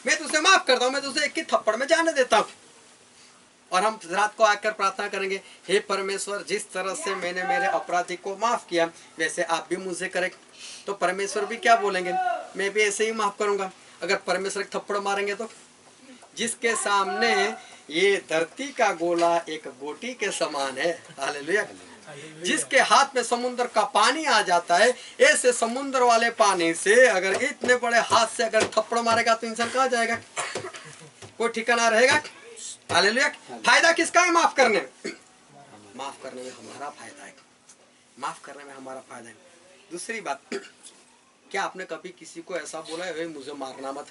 मैं तुझे माफ करता हूँ, मैं तुझे एक ही थप्पड़ में जाने देता हूँ। और हम रात को आकर प्रार्थना करेंगे, हे परमेश्वर जिस तरह से मैंने मेरे अपराधी को माफ किया वैसे आप भी मुझे करें। तो परमेश्वर भी क्या बोलेंगे? मैं भी ऐसे ही माफ करूंगा। अगर परमेश्वर एक थप्पड़ मारेंगे तो जिसके सामने ये धरती का गोला एक गोटी के समान है, हालेलुया, जिसके हाथ में समुद्र का पानी आ जाता है, ऐसे समुद्र वाले पानी से अगर इतने बड़े हाथ से अगर थप्पड़ मारेगा तो इंसान कहाँ जाएगा? कोई ठिकाना रहेगा? हालेलुया। फायदा किसका है माफ करने में? माफ करने में हमारा फायदा है, माफ करने में हमारा फायदा है। दूसरी बात, क्या आपने कभी किसी को ऐसा बोला है मुझे मारना मत?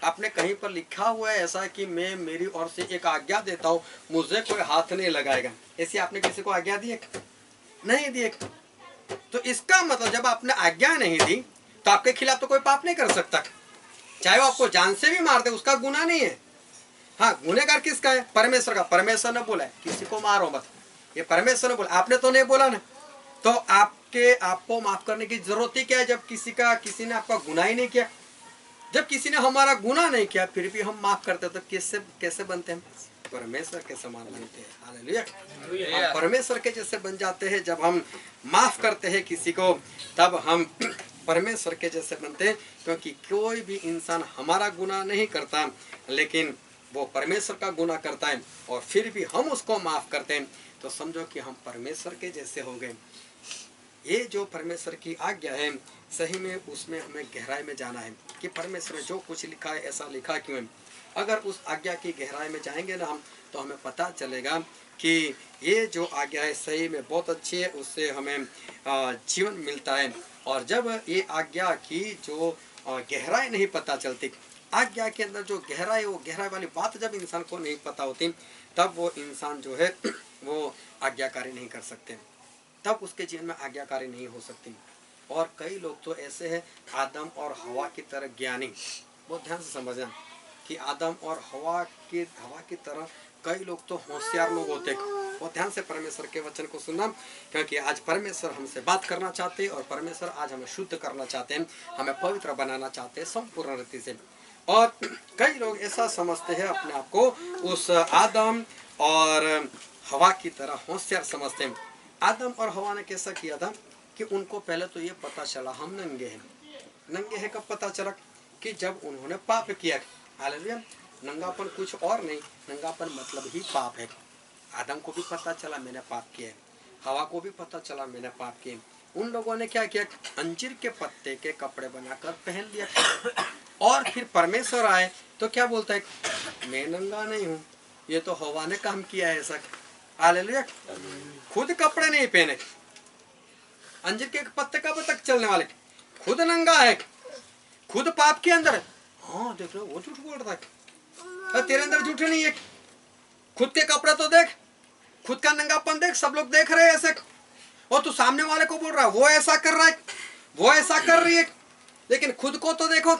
आपने कहीं पर लिखा हुआ है ऐसा कि मैं मेरी ओर से एक आज्ञा देता हूँ, मुझे कोई हाथ नहीं लगाएगा? ऐसी आपने किसी को आज्ञा दी है? नहीं दी है। तो इसका मतलब जब आपने आज्ञा नहीं दी तो आपके खिलाफ तो कोई पाप नहीं कर सकता, चाहे वो आपको जान से भी मार दे, उसका गुनाह नहीं है। हाँ, गुनहगार किसका है? परमेश्वर का। परमेश्वर ने बोला है किसी को मारो मत, ये परमेश्वर ने बोला, आपने तो नहीं बोला ना। तो आपको माफ करने की जरूरत ही क्या है जब किसी ने आपका गुनाह ही नहीं किया? जब किसी ने हमारा गुनाह नहीं किया फिर भी हम माफ करते तो कैसे बनते हैं? परमेश्वर के समान बनते हैं। हालेलुया। हम परमेश्वर के जैसे बन जाते हैं जब हम माफ करते हैं किसी को, तब हम परमेश्वर के जैसे बनते हैं। क्योंकि कोई भी इंसान हमारा गुनाह नहीं करता, लेकिन वो परमेश्वर का गुनाह करता है और फिर भी हम उसको माफ करते हैं, तो समझो कि हम परमेश्वर के जैसे हो गए। ये जो परमेश्वर की आज्ञा है, सही में उसमें हमें गहराई में जाना है कि परमेश्वर ने जो कुछ लिखा है ऐसा लिखा क्यों है। अगर उस आज्ञा की गहराई में जाएंगे ना हम, तो हमें पता चलेगा कि ये जो आज्ञा है सही में बहुत अच्छी है, उससे हमें जीवन मिलता है। और जब ये आज्ञा की जो गहराई नहीं पता चलती, आज्ञा के अंदर जो गहराई, वो गहराई वाली बात जब इंसान को नहीं पता होती, तब वो इंसान जो है वो आज्ञाकारी नहीं कर सकते, तब उसके जीवन में आज्ञाकारी नहीं हो सकती। और कई लोग तो ऐसे हैं आदम और हवा की तरह ज्ञानी, बहुत ध्यान से समझना कि आदम और हवा की तरह कई लोग तो होशियार लोग होते हैं। बहुत ध्यान से परमेश्वर के वचन को सुनना, क्योंकि आज परमेश्वर हमसे बात करना चाहते हैं और परमेश्वर आज हमें शुद्ध करना चाहते हैं, हमें पवित्र बनाना चाहते हैं संपूर्ण रीति से। और कई लोग ऐसा समझते हैं अपने आप को उस आदम और हवा की तरह होशियार समझते हैं। आदम और हवा ने कैसा किया था कि उनको पहले तो ये पता चला हम नंगे हैं। नंगे हैं कब पता चला? कि जब उन्होंने पाप किया। हालेलुया। नंगापन कुछ और नहीं, नंगापन मतलब ही पाप है। आदम को भी पता चला मैंने पाप किया है, हवा को भी पता चला मैंने पाप किए। उन लोगों ने क्या किया, अंजीर के पत्ते के कपड़े बनाकर पहन लिया। और फिर परमेश्वर आए तो क्या बोलता है, मैं नंगा नहीं हूँ, ये तो हवा ने काम किया है ऐसा। हालेलुया। खुद कपड़े नहीं पहने, अंजीर के पत्ते कब तक चलने वाले, खुद नंगा है, खुद पाप के अंदर। हाँ देख लो वो झूठ बोल रहा है, तेरे अंदर झूठ नहीं है। खुद के कपड़े तो देख, खुद का नंगापन देख, सब लोग देख रहे हैं ऐसे, और तू सामने वाले को बोल रहा है वो ऐसा कर रहा है, वो ऐसा कर रही है, लेकिन खुद को तो देखो।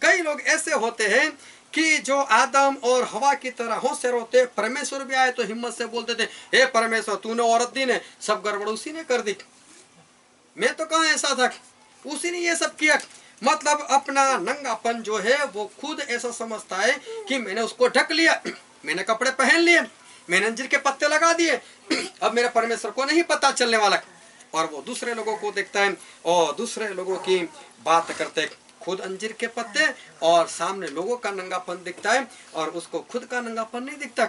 कई लोग ऐसे होते हैं कि जो आदम और हवा की तरह होशियार होते, परमेश्वर भी आए तो हिम्मत से बोलते थे, हे परमेश्वर तूने औरत दी ने, सब गड़बड़ उसी ने कर दी, मैं तो कहाँ ऐसा था, उसी ने ये सब किया। मतलब अपना नंगापन जो है वो खुद ऐसा समझता है कि मैंने उसको ढक लिया, मैंने कपड़े पहन लिए, मैंने अंजीर के पत्ते लगा दिए, अब मेरे परमेश्वर को नहीं पता चलने वाला। और वो दूसरे लोगों को देखता है और दूसरे लोगों की बात करते, खुद अंजीर के पत्ते और सामने लोगों का नंगापन दिखता है और उसको खुद का नंगापन नहीं दिखता।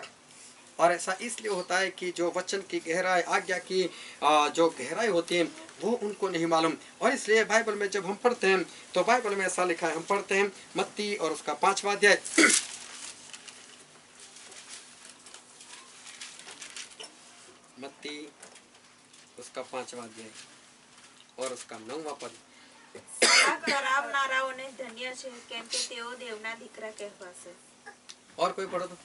और ऐसा इसलिए होता है कि जो वचन की गहराई, आज्ञा की जो गहराई होती है वो उनको नहीं मालूम। और इसलिए बाइबल में जब हम पढ़ते हैं तो बाइबल में ऐसा लिखा है, हम पढ़ते हैं मत्ती और उसका 5वां अध्याय, मत्ती उसका 5वां अध्याय और उसका 9वां पद। કરાવનારાઓને ધન્ય છે કેમ કે તેઓ દેવના દીકરા કહેવાશે। और कोई पढ़ो तो।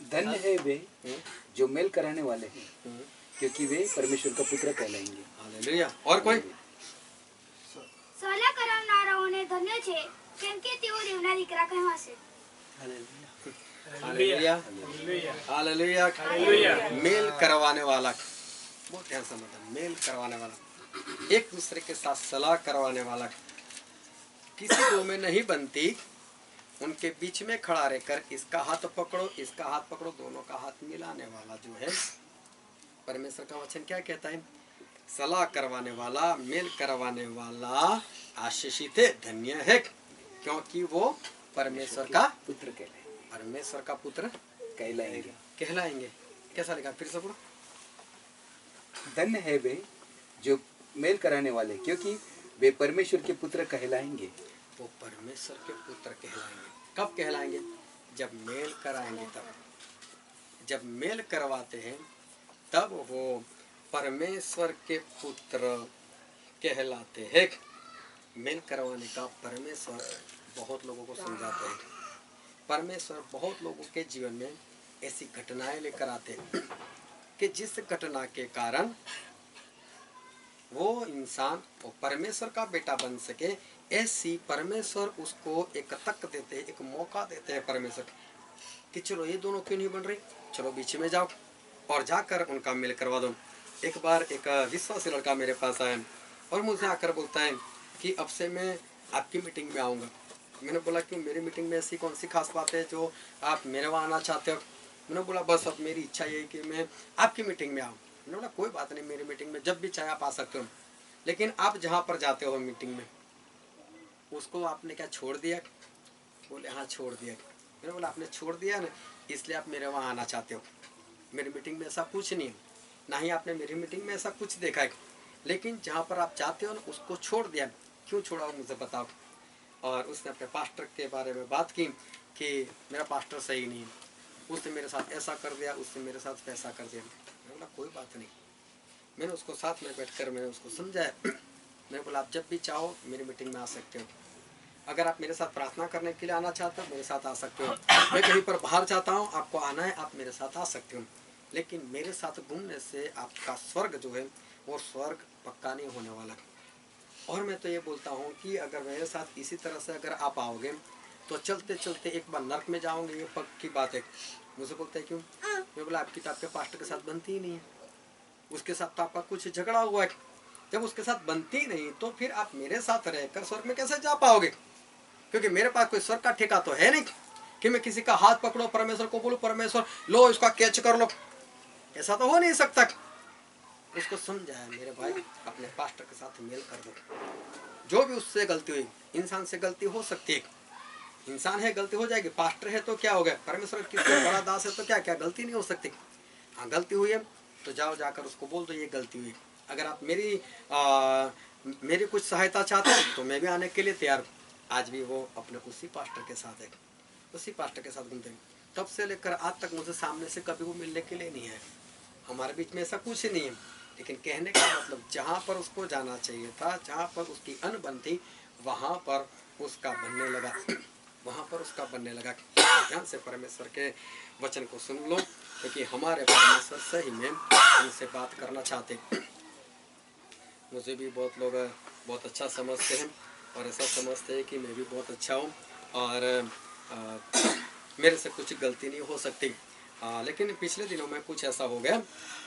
धन्य है वे जो मेल कराने वाले हैं, क्योंकि वे परमेश्वर का पुत्र कहलाएंगे। हालेलुया। और कोई। સલાહ કરાવનારાઓને ધન્ય છે કેમ કે તેઓ દેવના દીકરા કહેવાશે। Hallelujah, hallelujah, hallelujah. मेल करवाने वाला, बहुत ध्यान से मतलब, मेल करवाने वाला, एक दूसरे के साथ सलाह करवाने वाला, किसी दो में नहीं बनती, उनके बीच में खड़ा रहकर इसका हाथ पकड़ो, इसका हाथ पकड़ो, दोनों का हाथ मिलाने वाला जो है। परमेश्वर का वचन क्या कहता है, सलाह करवाने वाला, मेल करवाने वाला आशीषित है, धन्य है, क्योंकि वो परमेश्वर का पुत्र कहलाएंगे, परमेश्वर का पुत्र कहलाएंगे, कहलाएंगे। कैसा लिखा, फिर से पढ़ो। धन्य है वे जो मेल कराने वाले, क्योंकि वे परमेश्वर के पुत्र कहलाएंगे। वो परमेश्वर के पुत्र कहलाएंगे। कब कहलाएंगे, जब मेल कराएंगे, तब जब मेल करवाते हैं तब वो परमेश्वर के पुत्र कहलाते हैं। मेल करवाने का परमेश्वर बहुत लोगों को समझाते हैं। परमेश्वर बहुत लोगों के जीवन में ऐसी घटनाएं लेकर आते हैं कि जिस घटना के कारण वो इंसान वो परमेश्वर का बेटा बन सके, ऐसी परमेश्वर उसको एक तक देते, एक मौका देते हैं परमेश्वर कि चलो ये दोनों क्यों नहीं बन रही, चलो बीच में जाओ और जाकर उनका मेल करवा दो। एक बार एक विश्वासी लड़का मेरे पास आया और मुझे आकर बोलता है कि अब से मैं आपकी मीटिंग में आऊँगा। मैंने बोला क्यों, मेरी मीटिंग में ऐसी कौन सी खास बात है जो आप मेरे वहाँ आना चाहते हो। मैंने बोला बस अब मेरी इच्छा यही कि मैं आपकी मीटिंग में आऊँ। मैंने बोला कोई बात नहीं, मेरी मीटिंग में जब भी चाहे आप आ सकते हो, लेकिन आप जहाँ पर जाते हो मीटिंग में उसको आपने क्या छोड़ दिया। बोले हाँ छोड़ दिया। मैंने बोला आपने छोड़ दिया ना, इसलिए आप मेरे वहाँ आना चाहते हो। मेरी मीटिंग में ऐसा कुछ नहीं है, ना ही आपने मेरी मीटिंग में ऐसा कुछ देखा है, लेकिन जहाँ पर आप चाहते हो ना उसको छोड़ दिया। क्यों छोड़ा मुझे बताओ। और उसने अपने पास्टर के बारे में बात की कि मेरा पास्टर सही नहीं है, उसने मेरे साथ ऐसा कर दिया, उसने मेरे साथ वैसा कर दिया। मैंने बोला कोई बात नहीं। मैंने उसको साथ में बैठकर मैंने उसको समझाया। मैंने बोला आप जब भी चाहो मेरी मीटिंग में आ सकते हो। अगर आप मेरे साथ प्रार्थना करने के लिए आना चाहते हो मेरे साथ आ सकते हो। मैं कहीं पर बाहर जाता हूँ, आपको आना है आप मेरे साथ आ सकते हो, लेकिन मेरे साथ घूमने से आपका स्वर्ग जो है वो स्वर्ग पक्का नहीं होने वाला। और मैं तो ये बोलता हूँ कि अगर मेरे साथ इसी तरह से अगर आप आओगे तो चलते चलते एक बार नर्क में जाओगे, ये पक्की बात है। मुझे बोलता है क्यों। मैं बोला आपकी तो आपके पास्टर के साथ बनती ही नहीं है, उसके साथ तो आपका कुछ झगड़ा हुआ है। जब उसके साथ बनती ही नहीं तो फिर आप मेरे साथ रहकर स्वर्ग में कैसे जा पाओगे, क्योंकि मेरे पास कोई स्वर्ग का ठेका तो है नहीं कि मैं किसी का हाथ पकड़ो परमेश्वर को बोलूं परमेश्वर लो इसका कैच कर लो, ऐसा तो हो नहीं सकता। उसको समझाया मेरे भाई अपने पास्टर के साथ मेल कर दो। जो भी उससे गलती हुई, इंसान से गलती हो सकती है, इंसान है, गलती हो जाएगी। पास्टर है तो क्या हो गया, परमेश्वर किसका बड़ा दास है तो क्या क्या गलती नहीं हो सकती। हाँ गलती हुई है तो जाओ जाकर उसको बोल दो ये गलती हुई। अगर आप मेरी कुछ सहायता चाहते हैं तो मैं भी आने के लिए तैयार हूँ। आज भी वो अपने उसी पास्टर के साथ है, उसी पास्टर के साथ घूमते हैं। तब से लेकर आज तक मुझे सामने से कभी वो मिलने के लिए नहीं है। हमारे बीच में ऐसा कुछ नहीं है, लेकिन कहने का मतलब जहाँ पर उसको जाना चाहिए था, जहाँ पर उसकी अनबन थी, वहाँ पर उसका बनने लगा, वहाँ पर उसका बनने लगा। ध्यान से परमेश्वर के वचन को सुन लो, क्योंकि हमारे परमेश्वर सही में उनसे बात करना चाहते। मुझे भी बहुत लोग बहुत अच्छा समझते हैं और ऐसा समझते हैं कि मैं भी बहुत अच्छा हूँ और मेरे से कुछ गलती नहीं हो सकती। लेकिन पिछले दिनों में कुछ ऐसा हो गया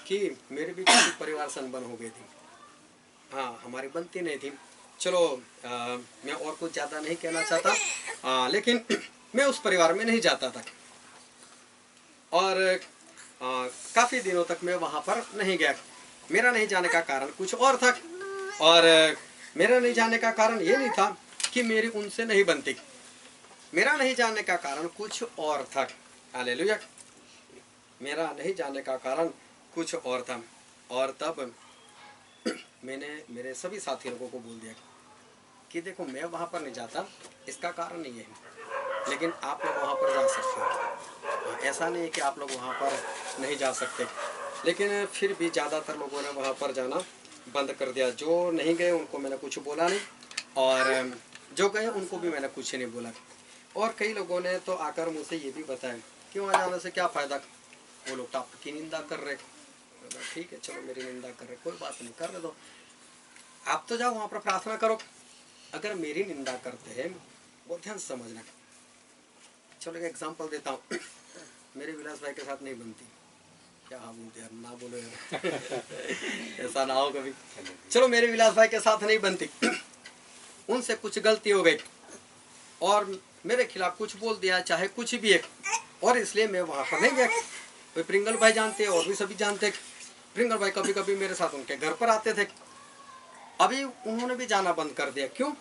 कि मेरे भी किसी परिवार से अनबन हो गई थी। हाँ हमारी बनती नहीं थी। चलो मैं और कुछ ज़्यादा नहीं कहना चाहता, लेकिन मैं उस परिवार में नहीं जाता था और काफ़ी दिनों तक मैं वहाँ पर नहीं गया। मेरा नहीं जाने का कारण कुछ और था और मेरा नहीं जाने का कारण ये नहीं था कि मेरी उनसे नहीं बनती। मेरा नहीं जाने का कारण कुछ और था। हालेलुया। मेरा नहीं जाने का कारण कुछ और था और तब मैंने मेरे सभी साथी लोगों को बोल दिया कि देखो मैं वहाँ पर नहीं जाता, इसका कारण नहीं है, लेकिन आप लोग वहाँ पर जा सकते हो। ऐसा नहीं है कि आप लोग वहाँ पर नहीं जा सकते, लेकिन फिर भी ज़्यादातर लोगों ने वहाँ पर जाना बंद कर दिया। जो नहीं गए उनको मैंने कुछ बोला नहीं और जो गए उनको भी मैंने कुछ नहीं बोला। और कई लोगों ने तो आकर मुझसे ये भी बताया कि वहाँ जाने से क्या फ़ायदा, वो लोग तो आपकी निंदा कर रहे। ठीक है चलो मेरी निंदा कर रहे, कोई बात नहीं, कर रहे दो, आप तो जाओ वहाँ पर प्रार्थना करो। अगर मेरी निंदा करते हैं बहुत ध्यान से समझना। चलो एक एग्जांपल देता हूँ, मेरे विलास भाई के साथ नहीं बनती। क्या हाँ बोलते यार, ना बोलो यार ऐसा ना हो कभी। चलो मेरे विलास भाई के साथ नहीं बनती, उनसे कुछ गलती हो गई और मेरे खिलाफ कुछ बोल दिया, चाहे कुछ भी है, और इसलिए मैं वहाँ पर नहीं गया। कोई प्रिंगल भाई जानते हैं और भी सभी जानते हैं। प्रिंगल भाई कभी कभी मेरे साथ उनके घर पर आते थे। अभी उन्होंने भी जाना बंद कर दिया। क्यों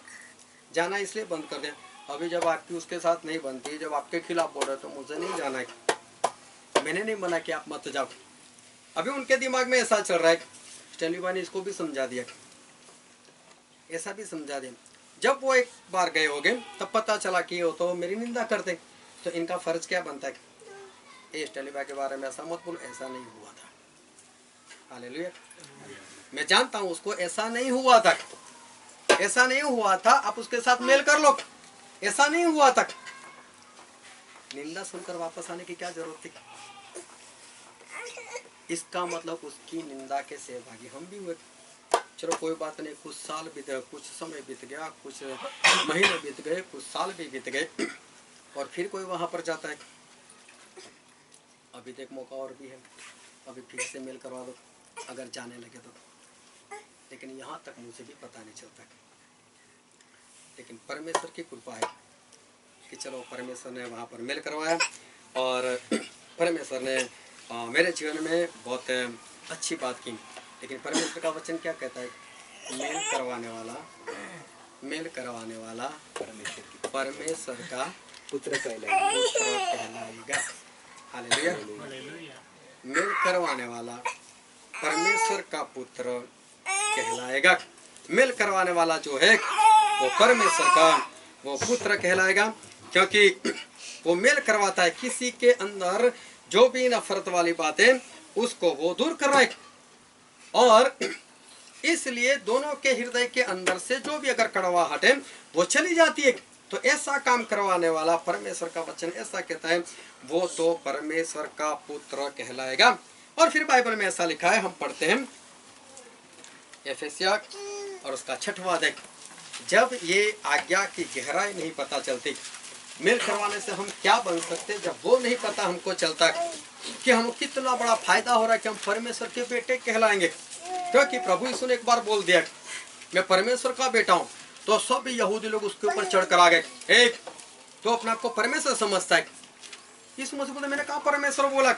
जाना इसलिए बंद कर दिया, अभी जब आपकी उसके साथ नहीं बनती, जब आपके खिलाफ बोल रहे तो मुझे नहीं जाना है। मैंने नहीं मना कि आप मत जाओ। अभी उनके दिमाग में ऐसा चल रहा है, स्टैनली भाई ने इसको भी समझा दिया, ऐसा भी समझा दिया। जब वो एक बार गए हो गए तब पता चला कि वो तो मेरी निंदा करते, तो इनका फर्ज क्या बनता है, ए स्टैनली भाई के बारे में ऐसा मत बोलो, ऐसा नहीं हुआ था। हालेलुया। मैं जानता हूँ उसको ऐसा नहीं हुआ था, ऐसा नहीं हुआ था, आप उसके साथ मेल कर लो, ऐसा नहीं हुआ था। निंदा सुनकर वापस आने की क्या जरूरत थी। इसका मतलब उसकी निंदा के सहभागी हम भी हुए। चलो कोई बात नहीं, कुछ साल बीत गए, कुछ समय बीत गया, कुछ महीने बीत गए, कुछ साल भी बीत गए और फिर कोई वहां पर जाता है। अभी तो एक मौका और भी है, अभी फिर से मेल करवा दो अगर जाने लगे तो। लेकिन यहाँ तक मुझे भी पता नहीं चलता, लेकिन परमेश्वर की कृपा है कि चलो परमेश्वर ने वहाँ पर मेल करवाया और परमेश्वर ने मेरे जीवन में बहुत अच्छी बात की। लेकिन परमेश्वर का वचन क्या कहता है, मेल करवाने वाला परमेश्वर का पुत्र कहलाएगा। हालेलुया। मेल करवाने वाला परमेश्वर का पुत्र कहलाएगा। मेल करवाने वाला जो है वो परमेश्वर का वो पुत्र कहलाएगा, क्योंकि वो मेल करवाता है। किसी के अंदर जो भी नफरत वाली बातें उसको वो दूर कर रहा है, और इसलिए दोनों के हृदय के अंदर से जो भी अगर कड़वाहट है वो चली जाती है। तो ऐसा काम करवाने वाला परमेश्वर का वचन ऐसा कहता है वो तो परमेश्वर का पुत्र कहलाएगा। और फिर बाइबल में ऐसा लिखा है, हम पढ़ते हैं एफेसिया और उसका 6वां अध्याय। जब ये आज्ञा की गहराई नहीं पता चलती, मेल करवाने से हम क्या बन सकते, जब वो नहीं पता हमको चलता कि हम कितना बड़ा फायदा हो रहा है कि हम परमेश्वर के बेटे कहलाएंगे। क्योंकि प्रभु यीशु ने एक बार बोल दिया मैं परमेश्वर का बेटा हूँ, तो सब यहूदी लोग उसके ऊपर चढ़ कर आ गए। एक तो अपने आप को परमेश्वर समझता है, यीशु मसीह बोलते मैंने कहा परमेश्वर बोला,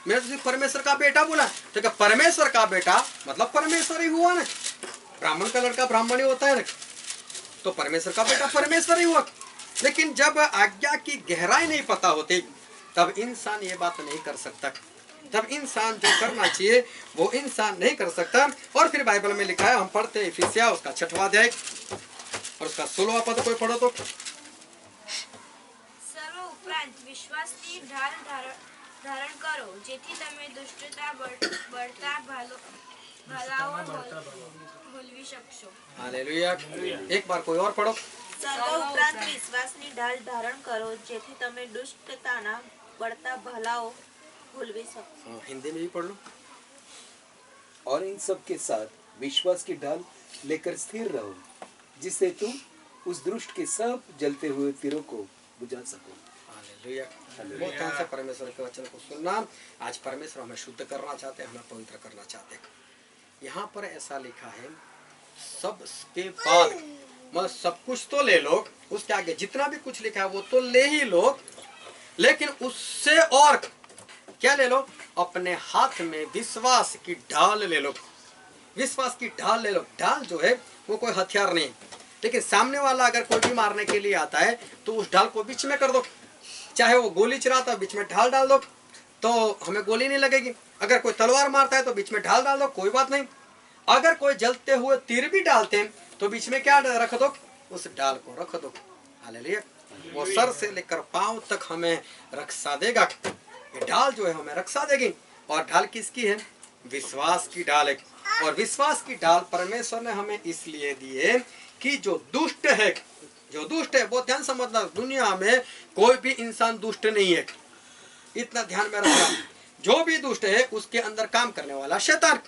मैं तो सिर्फ परमेश्वर का बेटा बोला। तो क्या परमेश्वर का बेटा मतलब परमेश्वर ही हुआ ना, ब्राह्मण का लड़का ब्राह्मण ही होता है ना, तो परमेश्वर का बेटा परमेश्वर ही हुआ। लेकिन जब आज्ञा की गहराई नहीं पता होती तब इंसान ये बात नहीं कर सकता। तब इंसान जो करना चाहिए वो इंसान नहीं कर सकता। और फिर बाइबल में लिखा है, हम पढ़ते हैं इफिसिया उसका 6वां अध्याय और उसका 16वां पद, कोई पढ़ो तो। સર્વ ઉપરાંત વિશ્વાસની ઢાલ ધારણ કરો જેથી તમે દુષ્ટતા બળતા ભલાઓ ભૂલવી શકશો। हालेलुया। एक बार कोई और पढ़ो। સર્વ ઉપરાંત વિશ્વાસની ઢાલ ધારણ કરો જેથી તમે દુષ્ટતાના બળતા ભલાઓ ભૂલવી શકો। हिंदी में भी पढ़ लो। और इन सब के साथ विश्वास की ढाल लेकर स्थिर रहो, जिससे तुम उस दुष्ट के सब जलते हुए तीरों को बुझा सको। हालेलुया। बहुत ध्यान से परमेश्वर के वचन को सुनना। आज परमेश्वर हमें शुद्ध करना चाहते हैं, हमें पवित्र करना चाहते हैं। यहाँ पर ऐसा लिखा है, सबके बाद मतलब सब कुछ तो ले लो, उसके आगे जितना भी कुछ लिखा है वो तो ले ही लो, लेकिन उससे और क्या ले लो? अपने हाथ में विश्वास की ढाल ले लो। विश्वास की ढाल ले लो। ढाल जो है वो कोई हथियार नहीं, लेकिन सामने वाला अगर कोई भी मारने के लिए आता है तो उस ढाल को बीच में कर दो। चाहे वो गोली चलाता है, बीच में ढाल डाल दो तो हमें गोली नहीं लगेगी। अगर कोई तलवार मारता है तो बीच में ढाल डाल दो, कोई बात नहीं। अगर कोई जलते हुए तीर भी डालते हैं तो बीच में क्या रख दो? उस ढाल को रख दो। हालेलुया। वो सर से लेकर पांव तक हमें रक्षा देगा। ये ढाल जो है हमें रक्षा देगी। और ढाल किसकी है? विश्वास की ढाल है। और विश्वास की ढाल परमेश्वर ने हमें इसलिए दी है कि जो दुष्ट है, बहुत ध्यान समझना, दुनिया में कोई भी इंसान दुष्ट नहीं है, इतना ध्यान में रखना। जो भी दुष्ट है उसके अंदर काम करने वाला शैतान।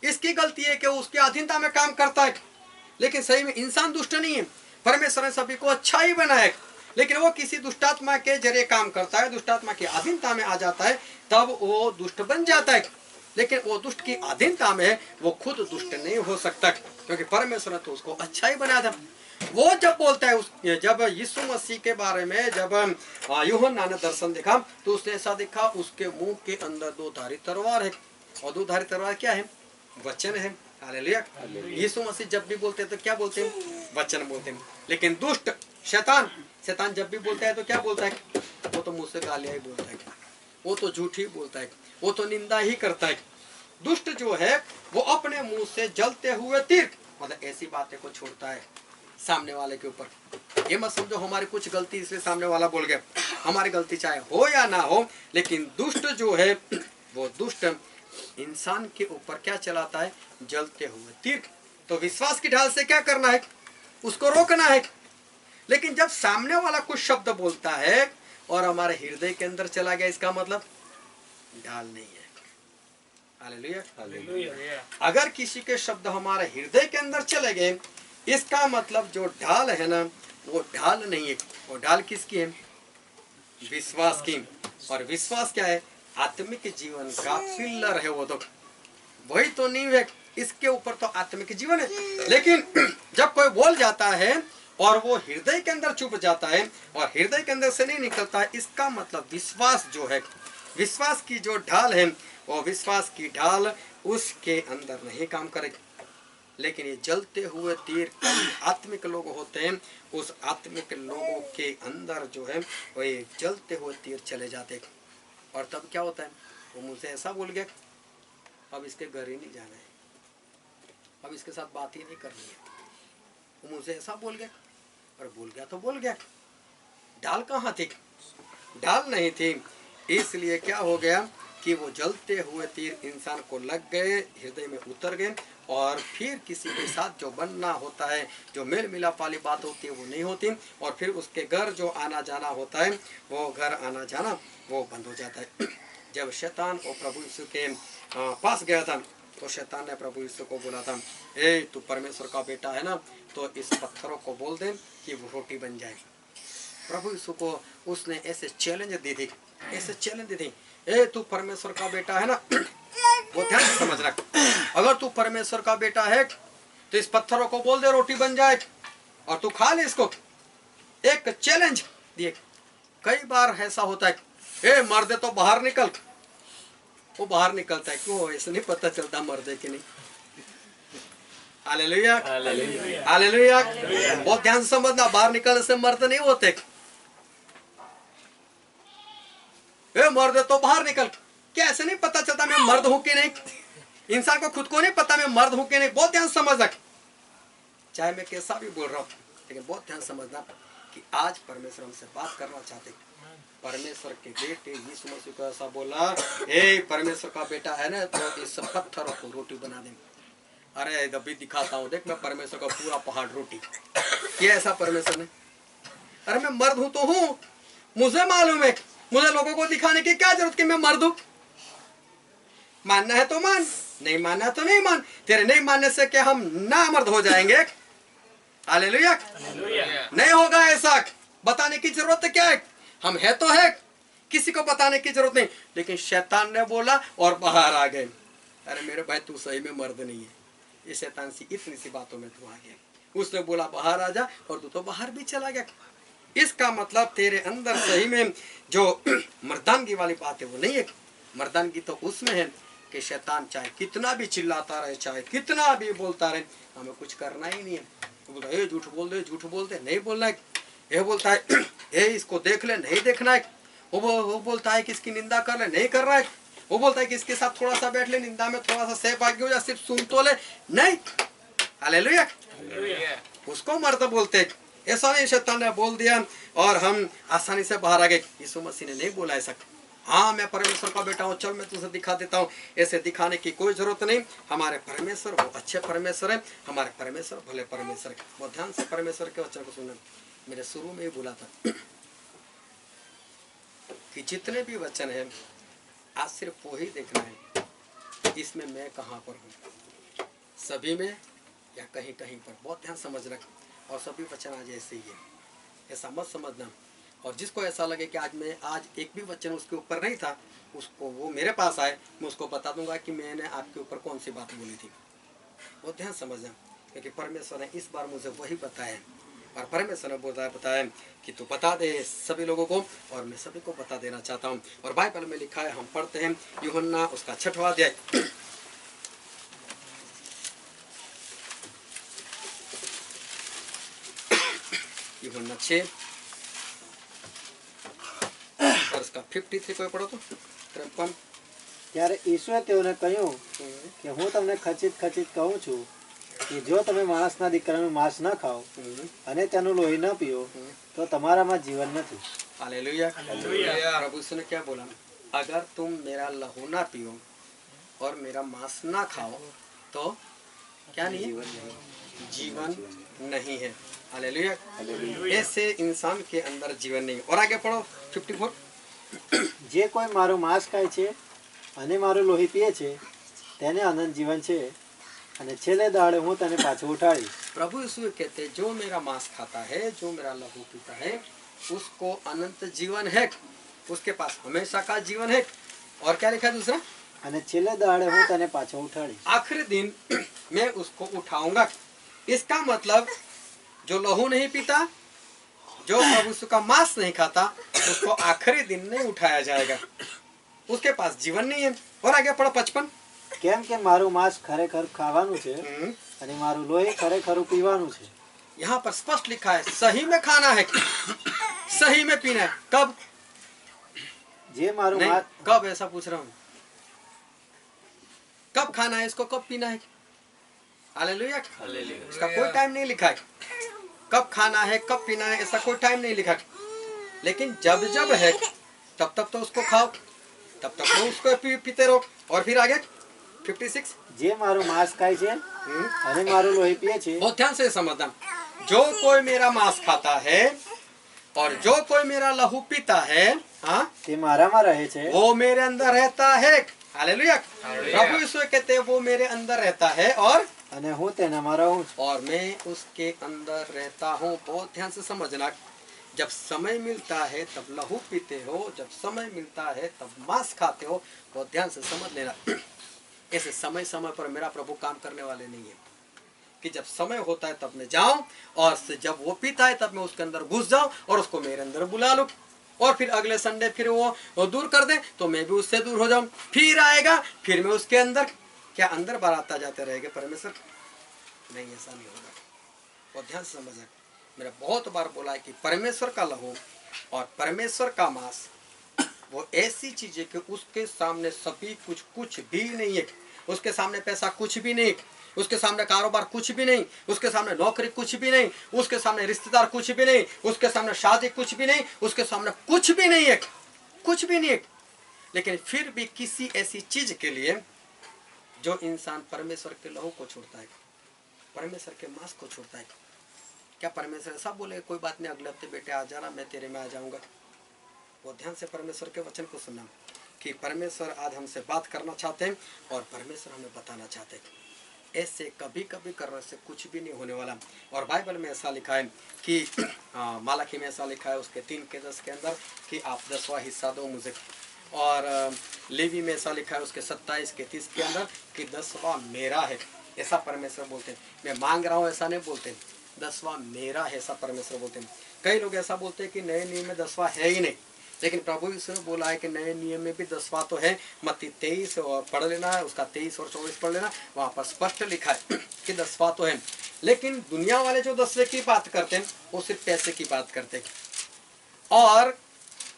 इसकी गलती है कि वो उसकी अधीनता में काम करता है, लेकिन सही में इंसान दुष्ट नहीं है। परमेश्वर ने सभी को अच्छा ही बनाया है, लेकिन वो किसी दुष्टात्मा के जरिए काम करता है, दुष्टात्मा की अधीनता में आ जाता है, तब वो दुष्ट बन जाता है। लेकिन वो दुष्ट की अधीनता में वो खुद दुष्ट नहीं हो सकता, क्योंकि परमेश्वर ने तो उसको अच्छा ही बनाया था। वो जब बोलता है, जब यीशु मसीह के बारे में जब यूहन्ना ने दर्शन देखा तो उसने ऐसा देखा, उसके मुंह के अंदर 2 धारी तलवार है। और 2 धारी तलवार क्या है? वचन है। हालेलुया। यीशु मसीह जब भी बोलते हैं तो क्या बोलते हैं? वचन बोलते हैं। लेकिन दुष्ट शैतान जब भी बोलता है तो क्या बोलता है? वो तो मुंह से गालियां ही बोलता है, वो तो झूठ ही बोलता है, वो तो निंदा ही करता है। दुष्ट जो है वो अपने मुंह से जलते हुए तीर, मतलब ऐसी बातें को छोड़ता है सामने वाले के ऊपर। ये मत समझो हमारी कुछ गलती इसलिए सामने वाला बोल गया। हमारी गलती चाहे हो या ना हो, लेकिन दुष्ट जो है वो दुष्ट इंसान के ऊपर क्या चलाता है? जलते हुए तीर। तो विश्वास की ढाल से क्या करना है? उसको रोकना है। लेकिन जब सामने वाला कुछ शब्द बोलता है और हमारे हृदय के अंदर चला गया, इसका मतलब ढाल नहीं है। हालेलुया। अगर किसी के शब्द हमारे हृदय के अंदर चले गए, इसका मतलब जो ढाल है ना वो ढाल नहीं है। वो ढाल किसकी है? विश्वास की। और विश्वास क्या है? आत्मिक जीवन का पिलर है। वो तो वही तो नींव है, इसके ऊपर तो आत्मिक जीवन है। लेकिन जब कोई बोल जाता है और वो हृदय के अंदर चुप जाता है और हृदय के अंदर से नहीं निकलता है, इसका मतलब विश्वास जो है, विश्वास की जो ढाल है, वो विश्वास की ढाल उसके अंदर नहीं काम करेगी। लेकिन ये जलते हुए तीर आत्मिक लोग होते हैं, उस आत्मिक लोगों के अंदर जो है वो ये जलते हुए तीर चले जाते हैं। और तब क्या होता है? वो मुझसे ऐसा बोल गया, अब इसके घर ही नहीं जाना है, अब इसके साथ बात ही नहीं करनी है। वो मुझसे ऐसा बोल गया, और बोल गया तो बोल गया। ढाल कहाँ थी? ढाल नहीं थी। इसलिए क्या हो गया कि वो जलते हुए तीर इंसान को लग गए, हृदय में उतर गए, और फिर किसी के साथ जो बनना होता है, जो मेल मिलाप वाली बात होती है वो नहीं होती, और फिर उसके घर जो आना जाना होता है, वो घर आना जाना वो बंद हो जाता है। जब शैतान और प्रभु यीशु के पास गया था तो शैतान ने प्रभु यीशु को बोला था, ए तू परमेश्वर का बेटा है ना, तो इस पत्थरों को बोल दे कि वो रोटी बन जाए। प्रभु यीशु को उसने ऐसे चैलेंज दी थी, ऐसे चैलेंज दी थी, ए तू परमेश्वर का बेटा है ना, वो ध्यान से समझ रख, अगर तू परमेश्वर का बेटा है तो इस पत्थरों को बोल दे रोटी बन जाए और तू खा ले इसको। एक चैलेंज दिए। कई बार ऐसा होता है, ए मर्दे तो बाहर निकल, वो बाहर निकलता है, क्यों? ऐसे नहीं पता चलता मर्दे कि नहीं। Hallelujah hallelujah. बहुत ध्यान से समझना, बाहर निकलने से मर्द नहीं होते। ए मर्द तो बाहर निकल, क्या ऐसे नहीं पता चलता मैं मर्द हूं कि नहीं? इंसान को खुद को नहीं पता मैं मर्द हूं कि नहीं। बहुत ध्यान समझ रख, चाहे मैं कैसा भी बोल रहा हूं, लेकिन बहुत ध्यान समझना कि आज परमेश्वर हमसे बात करना चाहते। परमेश्वर के बेटे यीशु मसीह को ऐसा बोला, ए परमेश्वर का बेटा है ना, तो इस पत्थरों को रोटी बना दे। अरे अभी दिखाता हूँ, देख मैं परमेश्वर का पूरा पहाड़ रोटी। ये ऐसा परमेश्वर ने, अरे मैं मर्द हूं तो हूं, मुझे मालूम है, मुझे लोगों को दिखाने की क्या जरूरत कि मैं मर्द हूं। मानना है तो मान, नहीं मानना है तो नहीं मान। तेरे नहीं मानने से क्या हम ना मर्द हो जाएंगे? हालेलुया। नहीं होगा ऐसा, बताने की जरूरत क्या है? हम है तो है, किसी को बताने की जरूरत नहीं। लेकिन शैतान ने बोला और बाहर आ गए, अरे मेरे भाई तू सही में मर्द नहीं है। ये शैतान सी इतनी सी बातों में तू आ गया। उसने बोला बाहर आ जा, और तू तो बाहर भी चला गया। इसका मतलब तेरे अंदर सही में जो मर्दानगी वाली बात है वो नहीं है। मर्दानगी तो उसमें है कि शैतान चाहे कितना भी चिल्लाता रहे, चाहे कितना भी बोलता रहे, हमें कुछ करना ही नहीं है। तो बोलता है झूठ बोल दे, झूठ बोल दे, नहीं बोलना है। ये बोलता है ए इसको देख ले, नहीं देखना है। वो बोलता है कि इसकी निंदा कर ले, नहीं कर रहा है। वो बोलता है कि इसके साथ थोड़ा सा बैठ ले, निंदा में थोड़ा सा सहभागी हो जा, सिर्फ सुन तो ले, नहीं। हालेलुया। उसको मर्द बोलते। ऐसा नहीं, शैतान ने बोल दिया और हम आसानी से बाहर आ गए। यीशु मसीह ने नहीं बोला ऐसा, हाँ मैं परमेश्वर का बेटा हूँ, चल मैं तुझे दिखा देता हूँ। ऐसे दिखाने की कोई जरूरत नहीं। हमारे परमेश्वर वो अच्छे परमेश्वर है, हमारे परमेश्वर भले परमेश्वर है। बहुत ध्यान से परमेश्वर के वचन को सुनना। मेरे शुरू में ही बोला था कि जितने भी वचन है आज सिर्फ वो ही देखना है, इसमें मैं कहाँ पर हूँ, सभी में या कहीं कहीं पर। बहुत ध्यान समझ रख, और सभी वचन आज ऐसे ही है, ऐसा मत समझना। और जिसको ऐसा लगे कि आज एक भी वचन उसके ऊपर नहीं था, उसको वो मेरे पास आए, मैं उसको बता दूंगा कि मैंने आपके ऊपर कौन सी बात बोली थी। बहुत ध्यान समझना, क्योंकि परमेश्वर ने इस बार मुझे वही बताया, और परमेश्वर ने बताया कि तू बता दे सभी लोगों को, और मैं सभी को बता देना चाहता हूँ। और बाइबल में लिखा है, हम पढ़ते हैं यूहन्ना उसका 6वां अध्याय, यूहन्ना 6 और उसका 53 कोई पढ़ो तो 53। ત્યારે ઈશ્વરે તેઓને કહ્યું કે હું તમને ખચિત ખચિત કહું છું કે જો તમે માણસના દીકરાનું માંસ ન ખાઓ અને તેનું લોહી ન પીઓ તો તમારામાં जीवन નથી। हालेलुया। प्रभु यीशु ने क्या बोला? अगर तुम मेरा लहू ना पियो और मेरा मांस ना खाओ तो क्या नहीं है? जीवन नहीं है। हालेलुया। ऐसे इंसान के अंदर जीवन नहीं है। और आगे पढ़ो 54। જે કોઈ મારું માંસ ખાય છે અને મારું લોહી પીએ છે તેને અનંત જીવન છે અને છેલ્લે દાડે હું તેને પાછો ઉઠાડીશ। प्रभु यीशु कहते जो मेरा मांस खाता है, जो मेरा लहू पीता है, उसको अनंत जीवन है, उसके पास हमेशा का जीवन है। और क्या लिखा है दूसरा? અને છેલ્લે દાડે હું તેને પાછો ઉઠાડીશ। आखिरी दिन मैं उसको उठाऊंगा। इसका मतलब जो लहू नहीं पीता, जो प्रभु यीशु का मांस नहीं खाता, उसको आखिरी दिन नहीं उठाया जाएगा, उसके पास जीवन नहीं है। और आगे पढ़ो 55। કેમ કે મારું માંસ ખરેખર ખાવાનું છે અને મારું લોહી ખરેખર પીવાનું છે। यहाँ पर स्पष्ट लिखा है सही में खाना है, सही में पीना है। कब? જે મારું नहीं, માંસ कब ऐसा पूछ रहा हूँ, कब खाना है इसको, कब पीना है? हालेलुया। इसका कोई टाइम नहीं लिखा है, कब खाना है कब पीना है, ऐसा कोई टाइम नहीं लिखा है। लेकिन जब जब है तब तब तो उसको खाओ, तब तक तो उसको पीते रहो। और फिर आगे 56। જે મારું માંસ ખાય છે અને મારું લોહી પીએ છે बहुत ध्यान से समझना, जो कोई मेरा मांस खाता है और जो कोई मेरा लहू पीता है, हाँ, તે મારામાં રહે છે वो मेरे अंदर रहता है। हालेलुया। प्रभु यीशु कहते हैं वो मेरे अंदर रहता है और અને હું તેનામાં રહું છું। और मैं उसके अंदर रहता हूँ। बहुत ध्यान से समझना, जब समय मिलता है तब लहू पीते हो, जब समय मिलता है तब मांस खाते हो। बहुत ध्यान से समझ लेना, ऐसे समय समय पर मेरा प्रभु काम करने वाले नहीं है कि जब समय होता है तब मैं जाऊं और जब वो पीता है तब मैं उसके अंदर घुस जाऊं और उसको मेरे अंदर बुला लूं, और फिर अगले संडे फिर वो दूर कर दे तो मैं भी उससे दूर हो जाऊं, फिर आएगा फिर मैं उसके अंदर। क्या अंदर बार आता जाते रहेगा परमेश्वर? नहीं, ऐसा नहीं होगा। और ध्यान से समझें, मैंने बहुत बार बोला है कि परमेश्वर का लहू और परमेश्वर का मांस वो ऐसी चीज है कि उसके सामने सभी कुछ भी नहीं है। उसके सामने पैसा कुछ भी नहीं, उसके सामने कारोबार कुछ भी नहीं, उसके सामने नौकरी कुछ भी नहीं, उसके सामने रिश्तेदार कुछ भी नहीं, उसके सामने शादी कुछ भी नहीं, उसके सामने कुछ भी नहीं है, कुछ भी नहीं है। लेकिन फिर भी किसी ऐसी चीज के लिए जो इंसान परमेश्वर के लहू को छोड़ता है, परमेश्वर के मांस को छोड़ता है, क्या परमेश्वर ऐसा बोले कोई बात नहीं, अगले हफ्ते बेटे आ जाना, मैं तेरे में आ जाऊंगा? वो ध्यान से परमेश्वर के वचन को सुनना कि परमेश्वर आज हमसे बात करना चाहते हैं और परमेश्वर हमें बताना चाहते हैं। ऐसे कभी कभी करने से कुछ भी नहीं होने वाला। और बाइबल में ऐसा लिखा है कि मालाखी में ऐसा लिखा है उसके 3:10 के अंदर कि आप 10वां हिस्सा दो मुझे। और लेवी में ऐसा लिखा है उसके 27:30 के अंदर कि 10वां मेरा है, ऐसा परमेश्वर बोलते हैं। मैं मांग रहा हूँ ऐसा नहीं बोलते, 10वां मेरा है, ऐसा परमेश्वर बोलते हैं। कई लोग ऐसा बोलते हैं कि नए नियम में 10वां है ही नहीं, लेकिन प्रभु यीशु ने बोला है कि नए नियम में भी 10वां तो है। मत्ती 23 और पढ़ लेना है, उसका 23 और 24 पढ़ लेना, वहाँ पर स्पष्ट लिखा है कि 10वां तो है। लेकिन दुनिया वाले जो 10वें की बात करते हैं वो सिर्फ पैसे की बात करते हैं, और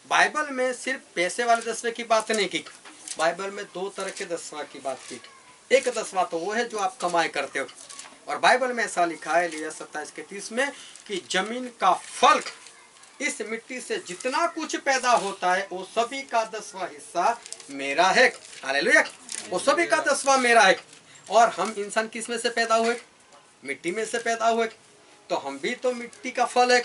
बाइबल में सिर्फ पैसे वाले 10वें की बात नहीं की। बाइबल में 2 तरह के 10वां की बात की। एक 10वां तो वो है जो आप कमाई करते हो, और बाइबल में ऐसा लिखा है लिया 27:30 में कि जमीन का फल, इस मिट्टी से जितना कुछ पैदा होता है वो सभी का 10वां हिस्सा मेरा है। हालेलुया, वो सभी का 10वां मेरा है। और हम इंसान किस में से पैदा हुए? मिट्टी में से पैदा हुए, तो हम भी तो मिट्टी का फल है।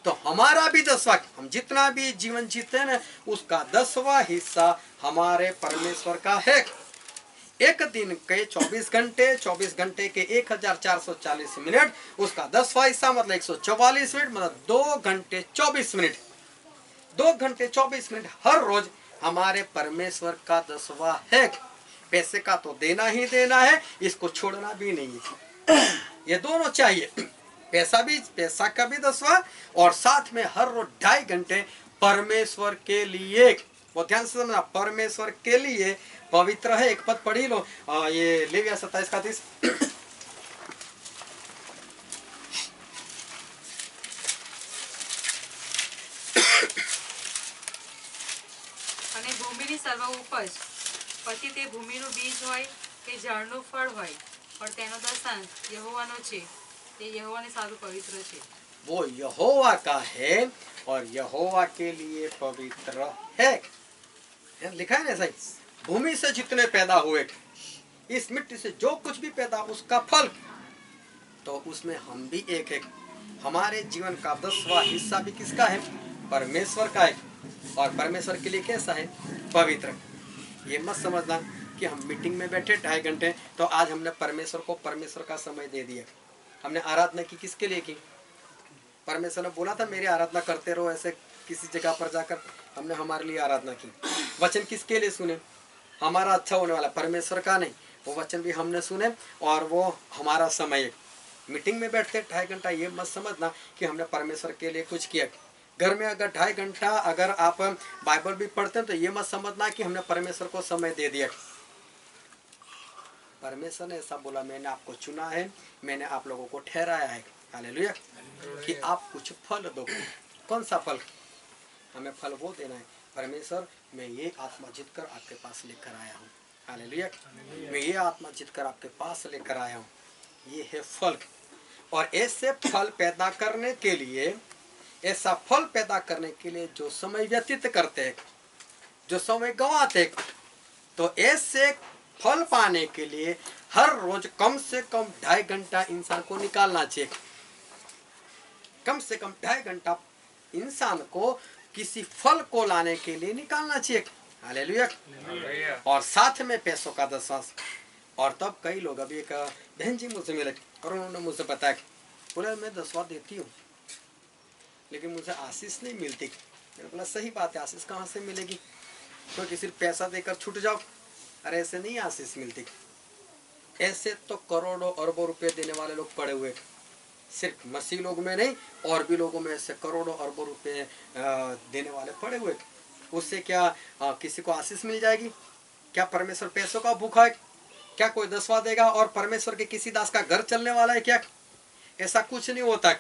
तो हमारा भी 10वां, हम जितना भी जीवन जीते हैं ना, उसका 10वां हिस्सा हमारे परमेश्वर का है। एक दिन के 24 घंटे, 24 घंटे के 1440 मिनट, उसका 10वां हिस्सा मतलब 144 मिनट, मतलब 2 घंटे 24 मिनट, 2 घंटे 24 मिनट हर रोज हमारे परमेश्वर का 10वां है। पैसे का तो देना ही देना है, इसको छोड़ना भी नहीं है। ये दोनों चाहिए, पैसा का भी 10वां, और साथ में हर रोज 2.5 घंटे परमेश्वर के लिए। वो ध्यान से समझना, परमेश्वर के लिए पवित्र है। एक पद पढ़ी लो, ये लेविया 27:30। અને ભૂમિની સર્વ ઉપજ, પછી તે ભૂમિનું બીજ હોય કે ઝાડનું ફળ હોય, પણ તેનો દશાંશ યહોવાનો છે, તે યહોવાને સારું પવિત્ર છે। वो यहोवा का है और यहोवा के लिए पवित्र है। लिखा है ना सही, भूमि से जितने पैदा हुए, इस मिट्टी से जो कुछ भी पैदा उसका फल, तो उसमें हम भी एक है। हमारे जीवन का 10वां हिस्सा भी किसका है? परमेश्वर का है। और परमेश्वर के लिए कैसा है? पवित्र। ये मत समझना कि हम मीटिंग में बैठे 2.5 घंटे, तो आज हमने परमेश्वर को परमेश्वर का समय दे दिया। हमने आराधना की किसके लिए की? परमेश्वर ने बोला था मेरी आराधना करते रहो, ऐसे किसी जगह पर जाकर हमने हमारे लिए आराधना की। वचन किसके लिए सुने? हमारा अच्छा होने वाला, परमेश्वर का नहीं। वो वचन भी हमने सुने और वो हमारा समय। मीटिंग में बैठते 2.5 घंटा, ये मत समझना कि हमने परमेश्वर के लिए कुछ किया। घर में अगर 2.5 घंटा अगर आप बाइबल भी पढ़ते हैं तो ये मत समझना कि हमने परमेश्वर को समय दे दिया। परमेश्वर ने ऐसा बोला, मैंने आपको चुना है, मैंने आप लोगों को ठहराया है, हालेलुया, कि आप कुछ फल दो। कौन सा फल? हमें फल वो देना है। परमेश्वर, मैं ये आत्मा जीत कर आपके पास लेकर आया हूँ, हालेलुया, मैं ये आत्मा जीत कर आपके पास लेकर आया हूँ। ये है फल। और ऐसे फल पैदा करने के लिए, ऐसा फल पैदा करने के लिए जो समय व्यतीत करते हैं, जो समय गंवाते, तो ऐसे फल पाने के लिए हर रोज कम से कम 2.5 घंटा इंसान को निकालना चाहिए। कम से कम 2.5 घंटा इंसान को किसी फल को लाने के लिए निकालना चाहिए, हालेलुया। और साथ में पैसों का 10वां। और तब कई लोग, अभी एक बहन जी मुझसे मिले और उन्होंने मुझसे बताया, बोले मैं 10वां देती हूँ लेकिन मुझे आशीष नहीं मिलती। मैंने बोला सही बात है, आशीष कहाँ से मिलेगी? क्योंकि सिर्फ पैसा देकर छूट जाओ, अरे ऐसे नहीं आशीष मिलती। ऐसे तो करोड़ों अरबों रुपए देने वाले लोग पड़े हुए, सिर्फ मसीह लोग में नहीं, और भी लोगों में ऐसे करोड़ों अरबों रुपए देने वाले पड़े हुए। उससे क्या किसी को आशीष मिल जाएगी? क्या परमेश्वर पैसों का भूखा है? क्या कोई 10वां देगा और परमेश्वर के किसी दास का घर चलने वाला है क्या? ऐसा कुछ नहीं होता।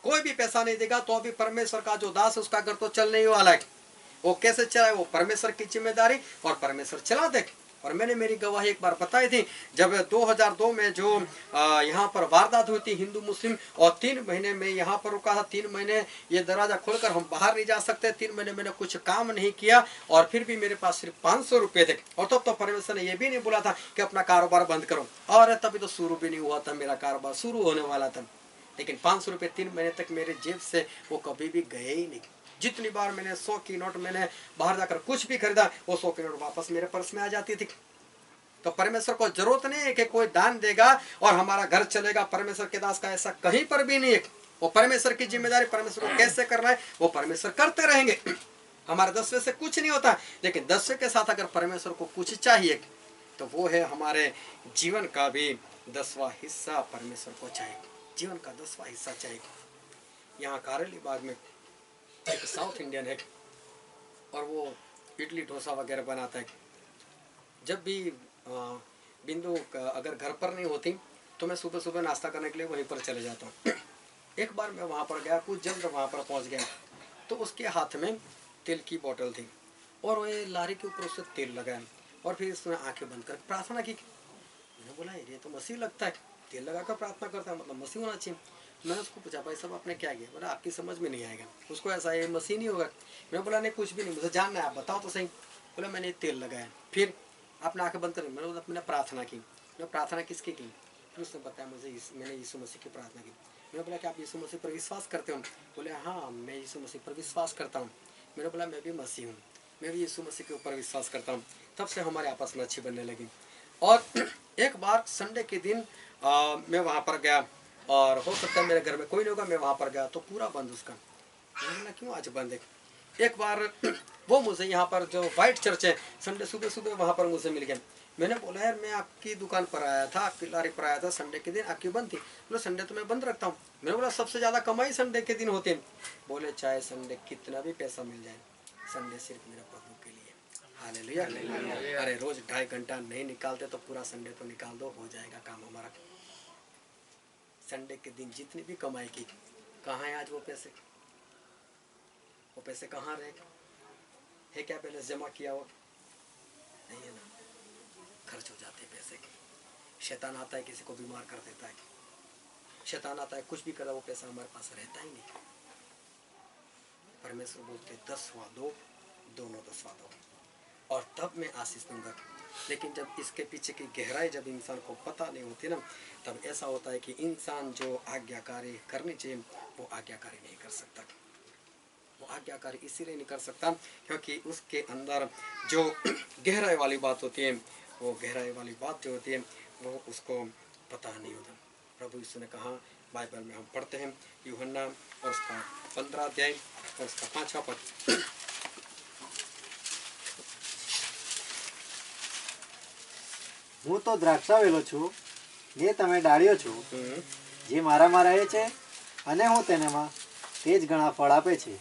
कोई भी पैसा नहीं देगा तो अभी परमेश्वर का जो दास है उसका घर तो चलने ही वाला है। वो कैसे चलाए, वो परमेश्वर की जिम्मेदारी और परमेश्वर चला दे। और मैंने मेरी गवाही एक बार बताई थी, जब 2002 में जो यहाँ पर वारदात हुई थी हिंदू मुस्लिम, और 3 महीने में यहाँ पर रुका था। 3 महीने ये दरवाजा खोलकर हम बाहर नहीं जा सकते। 3 महीने मैंने कुछ काम नहीं किया और फिर भी मेरे पास सिर्फ 500 रुपये थे। और तब तो परमेश्वर ने ये भी नहीं बोला था कि अपना कारोबार बंद करो, और तभी तो शुरू भी नहीं हुआ था, मेरा कारोबार शुरू होने वाला था। लेकिन 500 रुपये 3 महीने तक मेरे जेब से वो कभी भी गए ही नहीं। जितनी बार मैंने 100 की नोट मैंने बाहर जाकर कुछ भी खरीदा, वो 100 की नोट वापस मेरे पर्स में आ जाती थी। तो परमेश्वर को जरूरत नहीं है कि कोई दान देगा और हमारा घर चलेगा। परमेश्वर के दास का ऐसा कहीं पर भी नहीं है। वो परमेश्वर की जिम्मेदारी, परमेश्वर को कैसे करना है वो परमेश्वर करते रहेंगे। हमारे 10वें से कुछ नहीं होता, लेकिन 10वें के साथ अगर परमेश्वर को कुछ चाहिए तो वो है हमारे जीवन का भी 10वां हिस्सा परमेश्वर को चाहिए। जीवन का 10वां हिस्सा चाहिए। यहाँ कारेली बाग में एक साउथ इंडियन है और वो इडली डोसा वगैरह बनाता है। जब भी बिंदु अगर घर पर नहीं होती तो मैं सुबह सुबह नाश्ता करने के लिए वहीं पर चले जाता हूँ। एक बार मैं वहाँ पर गया, कुछ जल्द वहाँ पर पहुँच गया तो उसके हाथ में तेल की बोतल थी और वो लारी के ऊपर उससे तेल लगाया और फिर उसने आंखें बंद कर प्रार्थना की। मैंने बोला ये तो मसीह लगता है, तेल लगाकर प्रार्थना करता है, मतलब मसीह होना चाहिए। मैंने उसको पूछा भाई साहब आपने क्या किया? बोला आपकी समझ में नहीं आएगा, उसको ऐसा ये मसीह नहीं होगा। मैंने बोला नहीं कुछ भी नहीं, मुझे जानना है, आप बताओ तो सही। बोला मैंने तेल लगाया। फिर आपने आंखें बंद कर, मैंने बोला मैंने प्रार्थना की। मैंने प्रार्थना किसकी की? फिर उसने बताया मुझे मैंने यीशु मसीह की प्रार्थना की। मैंने बोला कि आप यीशु मसीह पर विश्वास करते हो? बोले हाँ मैं यीशु मसीह पर विश्वास करता हूँ। मैंने बोला मैं भी मसीह हूँ, मैं भी यीशु मसीह के ऊपर विश्वास करता हूँ। तब से हमारे आपस में अच्छी बनने लगी। और एक बार संडे के दिन मैं वहाँ पर गया और हो सकता है मेरे घर में कोई नहीं होगा, मैं वहाँ पर गया तो पूरा बंद उसका। मैंने बोला क्यों आज बंद है? एक बार वो मुझे यहाँ पर जो वाइट चर्च है संडे सुबह सुबह वहाँ पर मुझे मिल गया। मैंने बोला यार मैं आपकी दुकान पर आया था, आपकी लारी पर आया था, संडे के दिन आपकी बंद थी। बोले संडे तो मैं बंद रखता हूँ। मैंने बोला सबसे ज़्यादा कमाई संडे के दिन होते हैं। बोले चाहे संडे कितना भी पैसा मिल जाए, संडे सिर्फ मेरे प्रभु के लिए। हालेलुया। अरे रोज 2.5 घंटा नहीं निकालते तो पूरा संडे तो निकाल दो, हो जाएगा काम हमारा। संडे के दिन जितनी भी कमाई की, कहाँ है आज वो पैसे? वो पैसे कहाँ रहे? है क्या बैलेंस जमा किया हुआ? नहीं है ना, खर्च हो जाते हैं पैसे के। शैतान आता है किसी को बीमार कर देता है, शैतान आता है कुछ भी कर, वो पैसा हमारे पास रहता ही नहीं। परमेश्वर बोलते 10वां दो, दोनों 10वां दो और तब मैं आशीष दूंगा। लेकिन जब इसके पीछे की गहराई जब इंसान को पता नहीं होती ना, तब ऐसा होता है कि इंसान जो आज्ञाकारी करनी चाहिए वो आज्ञाकारी नहीं कर सकता। वो आज्ञाकारी इसीलिए नहीं कर सकता क्योंकि उसके अंदर जो गहराई वाली बात होती है, वो गहराई वाली बात जो होती है वो उसको पता नहीं होता। प्रभु यीशु ने कहा, बाइबल में हम पढ़ते हैं यूहन्ना और उसका 15 अध्याय और उसका 5वां पद। હું તો દ્રાક્ષા વેલો છું, ને તમે ડાળીઓ છો. જે મારામાં રહે છે અને હું તેનામાં, તે જ ઘણા ફળ આપે છે.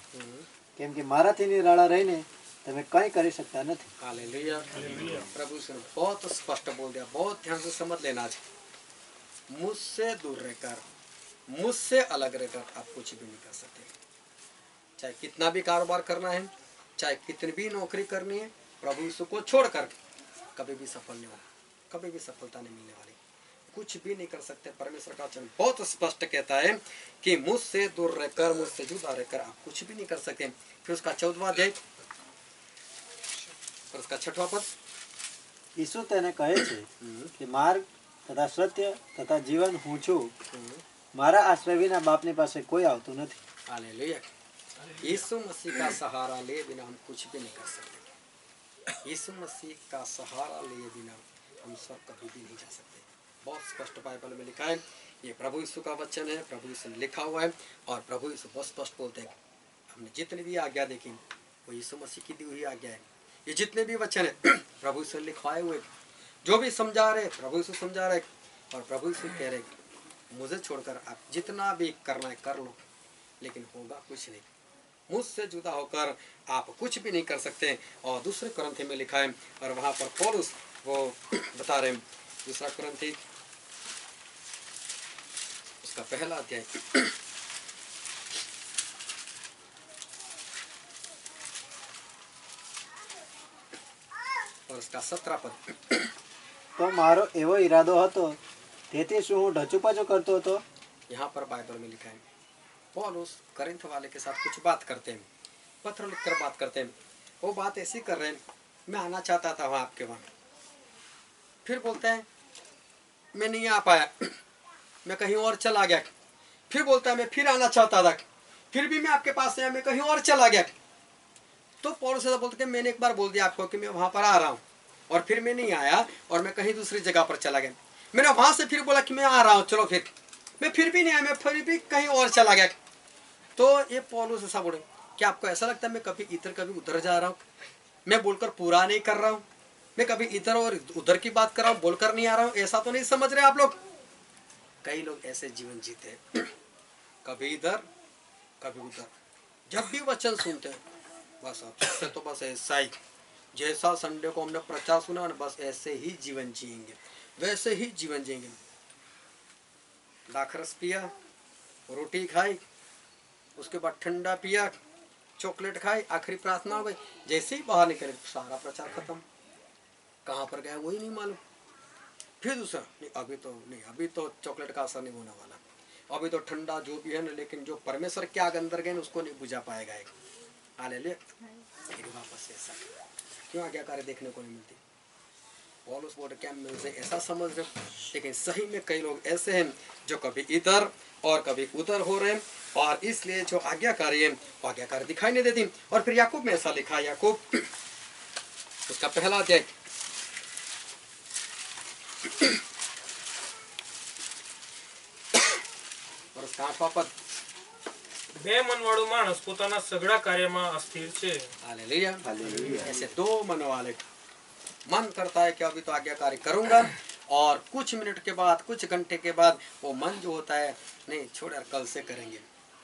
કેમ કે મારાથી નિરાળા રહીને તમે કંઈ કરી શકતા નથી. हालेलुया। प्रभु से बहुत स्पष्ट बोल दिया, बहुत ध्यान से समझ लेना है। मुझसे दूर रहकर, मुझसे अलग रहकर आप कुछ भी नहीं कर सकते। चाहे कितना भी कारोबार करना है, चाहे कितनी भी नौकरी करनी है, प्रभु यीशु को छोड़कर कभी भी सफल नहीं होगा, कभी भी सफलता नहीं मिलने वाली, कुछ भी नहीं कर सकते। परमेश्वर का वचन बहुत स्पष्ट कहता है कि मुझसे दूर रहकर, मुझसे जुदा रहकर आप कुछ भी नहीं कर सकते। फिर उसका 14वां अध्याय और उसका 6वां पद। ઈસુ તેને કહે છે કે માર્ગ તથા સત્ય તથા જીવન હું છું. મારા આશ્રય વિના બાપની પાસે કોઈ આવતું નથી. हालेलुया। यीशु मसीह का सहारा लिए बिना हम कुछ भी नहीं कर सकते। यीशु मसीह का सहारा लिए बिना हम सब कभी भी नहीं जा सकते। बहुत स्पष्ट बाइबल में लिखा है, ये प्रभु यीशु का वचन है, प्रभु यीशु ने लिखा हुआ है और प्रभु यीशु बहुत स्पष्ट बोलते हैं। हमने जितनी भी आज्ञा देखी वो यीशु मसीह की दी हुई आज्ञा है। ये जितने भी वचन है प्रभु यीशु ने लिखवाए हुए, जो भी समझा रहे प्रभु यीशु समझा रहे और प्रभु यीशु कह रहे मुझे छोड़कर आप जितना भी करना है कर लो, लेकिन होगा कुछ नहीं। मुझसे जुदा होकर आप कुछ भी नहीं कर सकते। और दूसरे कुरिन्थियों में लिखा है और वहाँ पर पौलुस वो बता रहे हैं। दूसरा कुरिन्थी उसका पहला अध्याय और उसका 17 पद। तो मारो एवो इरादो હતો તેથી શું હું ઢચુપચુ કરતો હતો? यहाँ पर बाइबल में लिखा है पौलुस करिन्थ वाले के साथ कुछ बात करते हैं, पत्र लिखकर बात करते हैं। वो बात ऐसी कर रहे हैं, मैं आना चाहता था वहाँ आपके वहाँ, फिर बोलते हैं मैं नहीं आ पाया, मैं कहीं और चला गया। फिर बोलता है मैं फिर आना चाहता था, फिर भी मैं आपके पास आया, मैं कहीं और चला गया। तो पौलुस ऐसा बोलते हैं मैंने एक बार बोल दिया आपको कि मैं वहाँ पर आ रहा हूँ, और फिर मैं नहीं आया और मैं कहीं दूसरी जगह पर चला गया। मैंने वहाँ से फिर बोला कि मैं आ रहा हूँ, चलो फिर मैं फिर भी नहीं आया, मैं फिर भी कहीं और चला गया। तो ये पौलुस ऐसा बोले, क्या आपको ऐसा लगता है मैं कभी इधर कभी उधर जा रहा हूँ? मैं बोलकर पूरा नहीं कर रहा हूँ, मैं कभी इधर और उधर की बात कर रहा हूँ, बोलकर नहीं आ रहा हूँ, ऐसा तो नहीं समझ रहे आप लोग? कई लोग ऐसे जीवन जीते हैं, कभी इधर कभी उधर। जब भी वचन सुनते हैं बस आपसे तो बस ऐसा ही, जैसा संडे को हमने प्रचार सुना ना, बस ऐसे ही जीवन जिएंगे, वैसे ही जीवन जिएंगे। दाखरस पिया, रोटी खाई, उसके बाद ठंडा पिया, चॉकलेट खाई, आखिरी प्रार्थना हो गई, जैसे ही बाहर निकले सारा प्रचार खत्म। कहाँ पर गया वही नहीं मालूम। फिर दूसरा नहीं, अभी तो नहीं, अभी तो चॉकलेट का असर नहीं होने वाला, अभी तो ठंडा जो भी है ना, लेकिन जो परमेश्वर के आग अंदर गए उसको नहीं बुझा पाएगा। एक हालेलुया। फिर वापस से ऐसा क्यों आज्ञाकारी देखने को नहीं मिलती? पौलुस बोल क्या मैं उसे ऐसा समझ रहा हूँ, लेकिन सही में कई लोग ऐसे हैं जो कभी इधर और कभी उधर हो रहे हैं, और इसलिए जो आज्ञाकारी है वो आज्ञाकारी दिखाई नहीं देती। और फिर याकूब में ऐसा लिखा, याकूब उसका पहला अध्याय और उसका 8वां पद। બે મનવાળું માણસ પોતાના સગળા કાર્યમાં અસ્થિર છે। हालेलुया। ऐसे दो मन वाले, मन करता है कि अभी तो आज्ञाकारी करूंगा, और कुछ मिनट के बाद कुछ घंटे के बाद वो मन जो होता है नहीं छोड़ यार कल से करेंगे,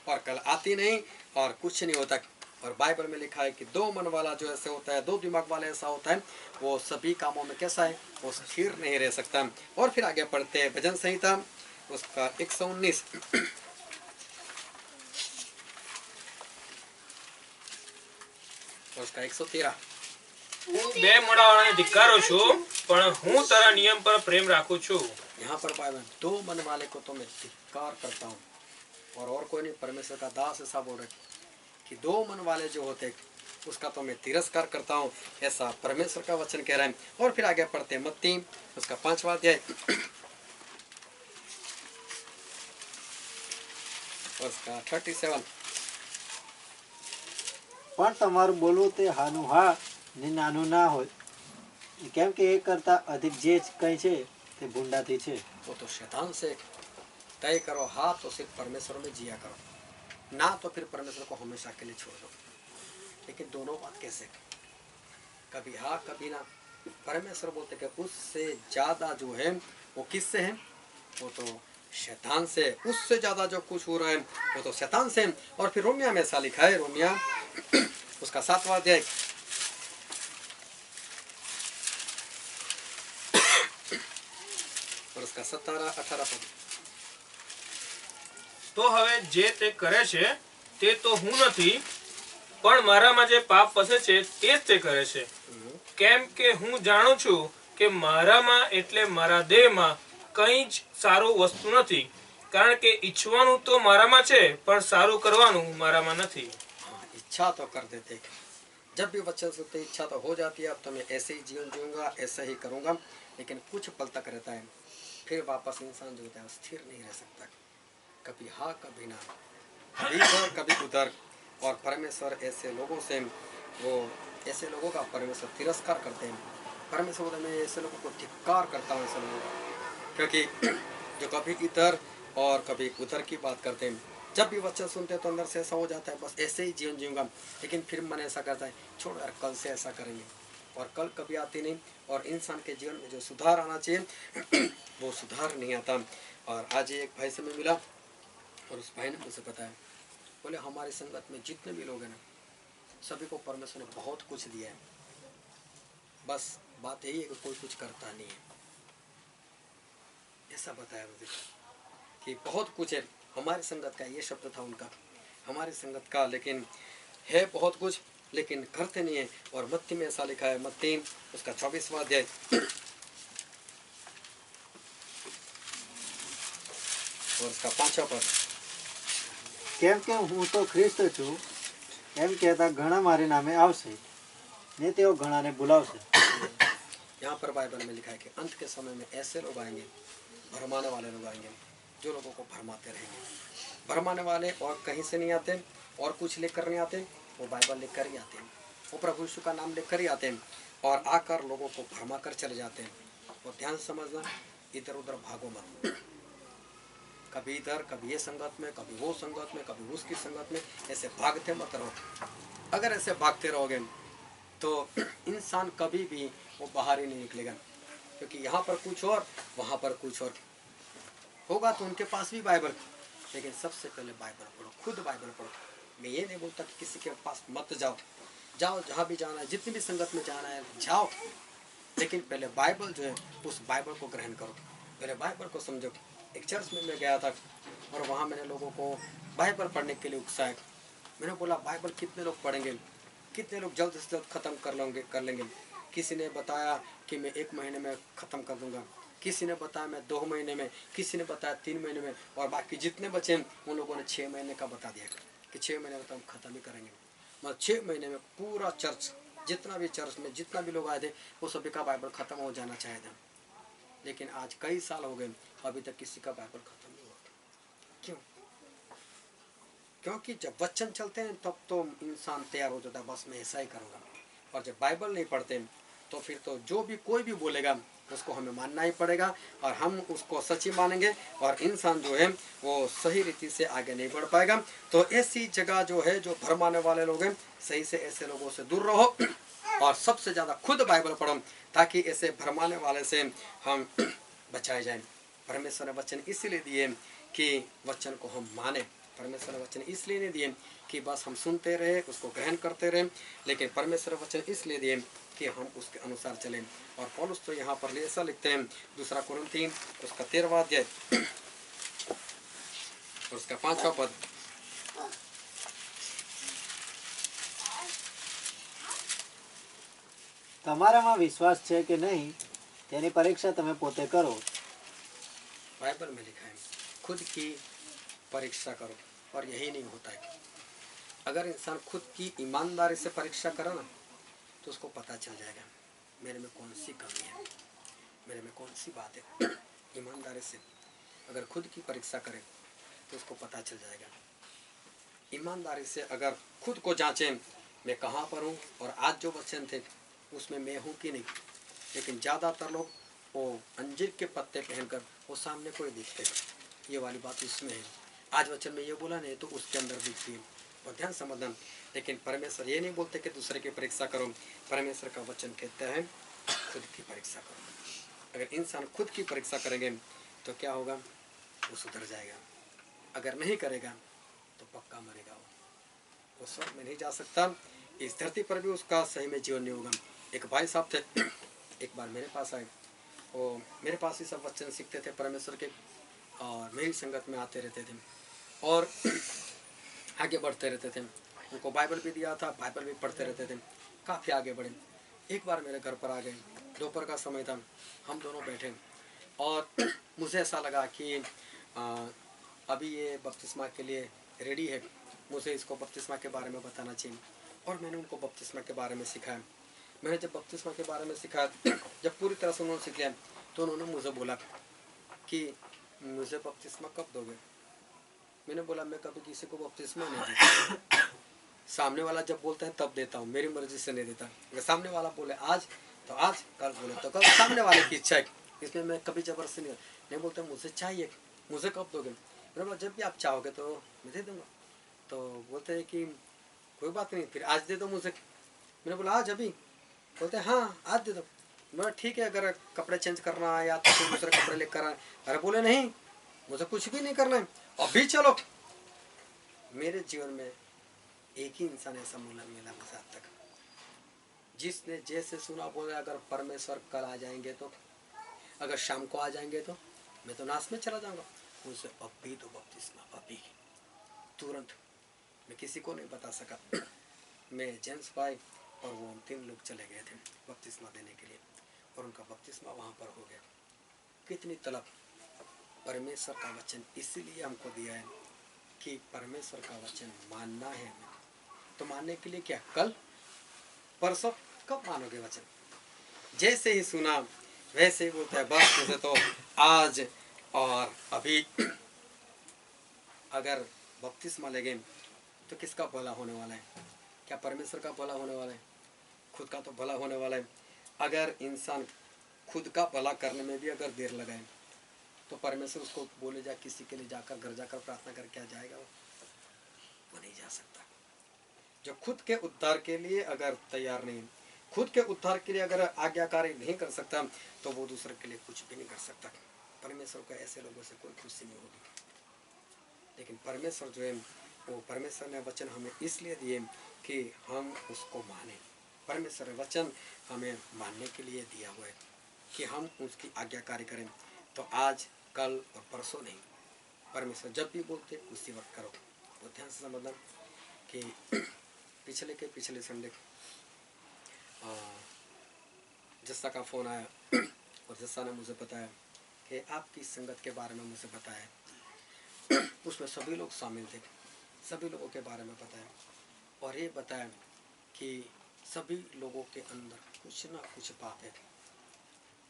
और कल आती नहीं और कुछ नहीं होता। और बाइबल में लिखा है कि दो मन वाला जो ऐसे होता है, दो दिमाग वाला ऐसा होता है, वो सभी कामों में कैसा है, वो स्थिर नहीं रह सकता। और फिर आगे पढ़ते हैं भजन संहिता उसका 119 और उसका 113। હું બે મોડાવાળાને ધિક્કારું છું, પણ હું તારા નિયમ પર પ્રેમ રાખું છું। यहाँ पर बाइबल दो मन वाले को तो मैं धिक्कार करता हूँ, और कोई नहीं, परमेश्वर का दास ऐसा बोल रहे कि दो मन वाले जो होते उसका तो मैं तिरस्कार करता हूँ, ऐसा परमेश्वर का वचन कह रहा है। और फिर आगे पढ़ते हैं मत्ती उसका 5वां अध्याय और उसका 37। પણ તમારું બોલવું તે હાનું હા ને નાનું ના હોય, કેમ કે એક કરતા અધિક જે કંઈ છે તે ભૂંડાથી છે। वो तो शैतान से तय करो, हाँ तो सिर्फ परमेश्वर में जिया करो, ना तो फिर परमेश्वर को हमेशा के लिए छोड़ दो। लेकिन दोनों बात कैसे, कभी हाँ कभी ना। परमेश्वर बोलते कि उससे ज्यादा जो है वो किससे है, वो तो शैतान से। उससे ज्यादा जो कुछ हो रहा है वो तो शैतान से। और फिर रोमिया में ऐसा लिखा है, रोमिया उसका 7वां अध्याय और उसका 17-18 पद। તો હવે જે તે કરે છે તે તો હું નથી, પણ મારામાં જે પાપ વસે છે તે જ તે કરે છે। કેમ કે હું જાણું છું કે મારામાં એટલે મારા દેહમાં કંઈ જ સારું વસ્તુ નથી, કારણ કે ઈચ્છવાનું તો મારામાં છે, પણ સારું કરવાનું મારામાં નથી। इच्छा तो कर देते, जब भी वचन सुनते इच्छा तो हो जाती है, अब तो मैं ऐसे ही जीवन जीऊंगा, ऐसे ही करूंगा, लेकिन कुछ पल तक रहता है, फिर वापस इंसान जो होता है स्थिर नहीं रह सकता, कभी हाँ कभी ना, कभी इधर कभी उधर। और परमेश्वर ऐसे लोगों से, वो ऐसे लोगों का परमेश्वर तिरस्कार करते हैं। परमेश्वर बोलते मैं ऐसे लोगों को धिक्कार करता हूँ, ऐसे लोगों का, क्योंकि जो कभी इधर और कभी उधर की बात करते हैं, जब भी वचन सुनते हैं तो अंदर से ऐसा हो जाता है बस ऐसे ही जीवन जीऊंगा, लेकिन फिर मन ऐसा करता है छोड़ यार कल से ऐसा करेंगे, और कल कभी आती नहीं। और इंसान के जीवन में जो सुधार आना चाहिए वो सुधार नहीं आता। और आज एक भाई से मैं मिला, और उस भाई ने मुझे बताया, बोले हमारी संगत में जितने भी लोग हैं ना, सभी को परमेश्वर ने बहुत कुछ दिया है, बस बात यही है कि कोई कुछ करता नहीं है। ऐसा बताया मुझे कि बहुत कुछ है हमारी संगत का, ये शब्द था उनका, हमारी संगत का, लेकिन है बहुत कुछ लेकिन करते नहीं है। और मत्ती में ऐसा लिखा है, मत्ती उसका 24वां अध्याय और उसका 5वां पद। કેમ કે હું તો ખ્રિસ્ત છું એમ કહેતા ઘણા મારી નામે આવશે ને તેઓ ઘણાને ભૂલાવશે। यहाँ पर बाइबल में लिखा है कि अंत के समय में ऐसे लोग आएंगे, भरमाने वाले लोग आएंगे, जो लोगों को भरमाते रहेंगे। भरमाने वाले और कहीं से नहीं आते और कुछ लेकर नहीं आते, वो बाइबल लेकर ही आते हैं, वो प्रभु यीशु का नाम लेकर ही आते हैं और आकर लोगों को भरमा कर चले जाते हैं। और ध्यान समझना, इधर उधर भागो मत, कभी इधर कभी ये संगत में, कभी वो संगत में, कभी उसकी संगत में, ऐसे भागते मत रहो। अगर ऐसे भागते रहोगे तो इंसान कभी भी वो बाहर ही नहीं निकलेगा, क्योंकि यहाँ पर कुछ और वहाँ पर कुछ और होगा। तो उनके पास भी बाइबल, लेकिन सबसे पहले बाइबल पढ़ो, खुद बाइबल पढ़ो। मैं ये नहीं बोलता कि किसी के पास मत जाओ, जाओ जहाँ भी जाना है, जितनी भी संगत में जाना है जाओ, लेकिन पहले बाइबल जो है उस बाइबल को ग्रहण करो, पहले बाइबल को समझो। एक चर्च में मैं गया था और वहाँ मैंने लोगों को बाइबल पढ़ने के लिए उकसाया। मैंने बोला बाइबल कितने लोग पढ़ेंगे, कितने लोग जल्द से जल्द ख़त्म कर लेंगे। किसी ने बताया कि मैं 1 महीने में ख़त्म कर दूंगा, किसी ने बताया मैं 2 महीने में, किसी ने बताया 3 महीने में, और बाकी जितने बचे उन लोगों ने 6 महीने का बता दिया कि 6 महीने में तो हम ख़त्म ही करेंगे। मतलब 6 महीने में पूरा चर्च, जितना भी चर्च में जितना भी लोग आए थे वो सभी का बाइबल ख़त्म हो जाना चाहिए था। लेकिन आज कई साल हो गए, अभी तक किसी का बाइबल ख़त्म नहीं हुआ। क्यों? क्योंकि जब वचन चलते हैं तब तो इंसान तैयार हो जाता है, बस मैं ऐसा ही करूँगा। और जब बाइबल नहीं पढ़ते तो फिर तो जो भी कोई भी बोलेगा उसको हमें मानना ही पड़ेगा, और हम उसको सच्ची मानेंगे, और इंसान जो है वो सही रीति से आगे नहीं बढ़ पाएगा। तो ऐसी जगह जो है, जो भरमाने वाले लोग हैं, सही से ऐसे लोगों से दूर रहो और सबसे ज़्यादा खुद बाइबल पढ़ो, ताकि ऐसे भरमाने वाले से हम बचाए जाएं। परमेश्वर ने वचन इसलिए दिए कि वचन को हम माने। परमेश्वर ने वचन इसलिए नहीं दिए कि बस हम सुनते रहे, उसको ग्रहण करते रहे, लेकिन परमेश्वर ने वचन इसलिए दिए कि हम उसके अनुसार चलें। और पौलुस तो यहाँ पर ऐसा लिखते हैं, 2 कुरिन्थी उसका 13वां अध्याय और उसका 5वां पद। તમારામાં વિશ્વાસ છે કે નહીં તેની પરીક્ષા તમે પોતે કરો। बाइबल में लिखा है खुद की परीक्षा करो, और यही नहीं होता है। अगर इंसान खुद की ईमानदारी से परीक्षा करे ना तो उसको पता चल जाएगा मेरे में कौन सी कमी है, मेरे में कौन सी बात है। ईमानदारी से अगर खुद की परीक्षा करे तो उसको पता चल जाएगा। ईमानदारी से अगर खुद को जांचें मैं कहाँ पर हूँ, और आज जो वचन थे उसमें मैं हूँ कि नहीं। लेकिन ज़्यादातर लोग वो अंजीर के पत्ते पहनकर वो सामने कोई दिखते, ये वाली बात इसमें है। आज वचन में ये बोला नहीं तो उसके अंदर दिखती है। और ध्यान समझना, लेकिन परमेश्वर ये नहीं बोलते कि दूसरे की परीक्षा करो। परमेश्वर का वचन कहता है खुद की परीक्षा करो। अगर इंसान खुद की परीक्षा करेंगे तो क्या होगा, वो सुधर जाएगा। अगर नहीं करेगा तो पक्का मरेगा। वो स्वर्ग में नहीं जा सकता, इस धरती पर भी उसका सही में जीवन नहीं होगा। एक भाई साहब थे, एक बार मेरे पास आए, वो मेरे पास ही सब वचन सीखते थे परमेश्वर के, और मेरी संगत में आते रहते थे और आगे बढ़ते रहते थे। उनको बाइबल भी दिया था, बाइबल भी पढ़ते रहते थे, काफ़ी आगे बढ़े। एक बार मेरे घर पर आ गए, दोपहर का समय था, हम दोनों बैठे और मुझे ऐसा लगा कि अभी ये बपतिस्मा के लिए रेडी है, मुझे इसको बपतिस्मा के बारे में बताना चाहिए। और मैंने उनको बपतिस्मा के बारे में सिखाया। मैंने जब बपतिस्मा के बारे में सिखाया, जब पूरी तरह से उन्होंने सीख लिया तो उन्होंने मुझे बोला कि मुझे बपतिस्मा कब दोगे। मैंने बोला मैं कभी किसी को बपतिस्मा नहीं देता, सामने वाला जब बोलता है तब देता हूँ, मेरी मर्जी से नहीं देता। अगर सामने वाला बोले आज तो आज, कल बोले तो कल, सामने वाले की इच्छा है, इसमें मैं कभी जबरदस्ती नहीं बोलता मुझे चाहिए, मुझे कब दोगे। मैंने बोला जब भी आप चाहोगे तो मैं दे दूँगा। तो बोलते हैं कि कोई बात नहीं, फिर आज दे दो मुझे। मैंने बोला आज अभी, बोलते हैं हाँ आज दे दो। मैं ठीक है, अगर कपड़े चेंज करना है या तो फिर दूसरे कपड़े लेकर आए। अरे बोले नहीं मुझे कुछ भी नहीं करना है, अभी चलो। मेरे जीवन में एक ही इंसान ऐसा मिला मुझे आज तक, जिसने जैसे सुना बोले अगर परमेश्वर कल आ जाएंगे तो, अगर शाम को आ जाएंगे तो मैं तो नाश में चला जाऊंगा। उनसे अभी तो बपतिस्मा, अभी तुरंत। मैं किसी को नहीं बता सका। मैं जेम्स भाई और वो 3 लोग चले गए थे बपतिस्मा देने के लिए, और उनका बपतिस्मा वहाँ पर हो गया। कितनी तलब। परमेश्वर का वचन इसीलिए हमको दिया है कि परमेश्वर का वचन मानना है हमें। तो मानने के लिए क्या, कल परसों, कब मानोगे वचन? जैसे ही सुना वैसे ही बोलता है बस मुझे तो आज और अभी। अगर बपतिस्मा लेंगे तो किसका भला होने वाला है? क्या परमेश्वर का भला होने वाला है? खुद का तो भला होने वाला है। अगर इंसान खुद का भला करने में भी अगर देर लगाए तो परमेश्वर उसको बोले जा किसी के लिए जाकर घर जाकर प्रार्थना कर क्या जाएगा? वो नहीं जा सकता। जो खुद के उद्धार के लिए अगर तैयार नहीं, खुद के उद्धार के लिए अगर आज्ञाकारी नहीं कर सकता, तो वो दूसरे के लिए कुछ भी नहीं कर सकता। परमेश्वर को ऐसे लोगों से कोई खुशी नहीं होगी। लेकिन परमेश्वर जो है वो, परमेश्वर ने वचन हमें इसलिए दिए कि हम उसको माने। परमेश्वर वचन हमें मानने के लिए दिया हुआ है कि हम उसकी आज्ञाकारी करें। तो आज कल और परसों नहीं, परमेश्वर जब भी बोलते उसी वक्त करो। तो ध्यान से समझना कि पिछले संडे जस्सा का फ़ोन आया और जस्सा ने मुझे बताया कि आपकी संगत के बारे में मुझे बताया। उसमें सभी लोग शामिल थे, सभी लोगों के बारे में बताया और ये बताया कि सभी लोगों के अंदर कुछ ना कुछ बात है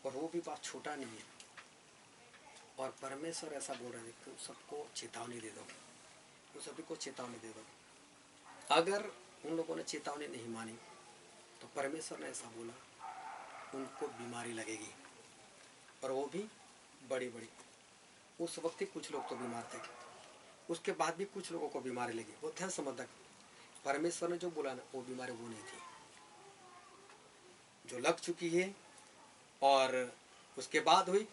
और वो भी बात छोटा नहीं है। और परमेश्वर ऐसा बोल रहे हैं कि सबको चेतावनी दे दो, तो सभी को चेतावनी दे दो। अगर उन लोगों ने चेतावनी नहीं मानी तो परमेश्वर ने ऐसा बोला उनको बीमारी लगेगी, और वो भी बड़ी बड़ी। उस वक्त ही कुछ लोग तो बीमार थे, उसके बाद भी कुछ लोगों को बीमारी लगी। वो ध्यान समझ, परमेश्वर ने जो बोला ना वो बीमारी वो नहीं थी जो लग चुकी है और उसके बाद हुई,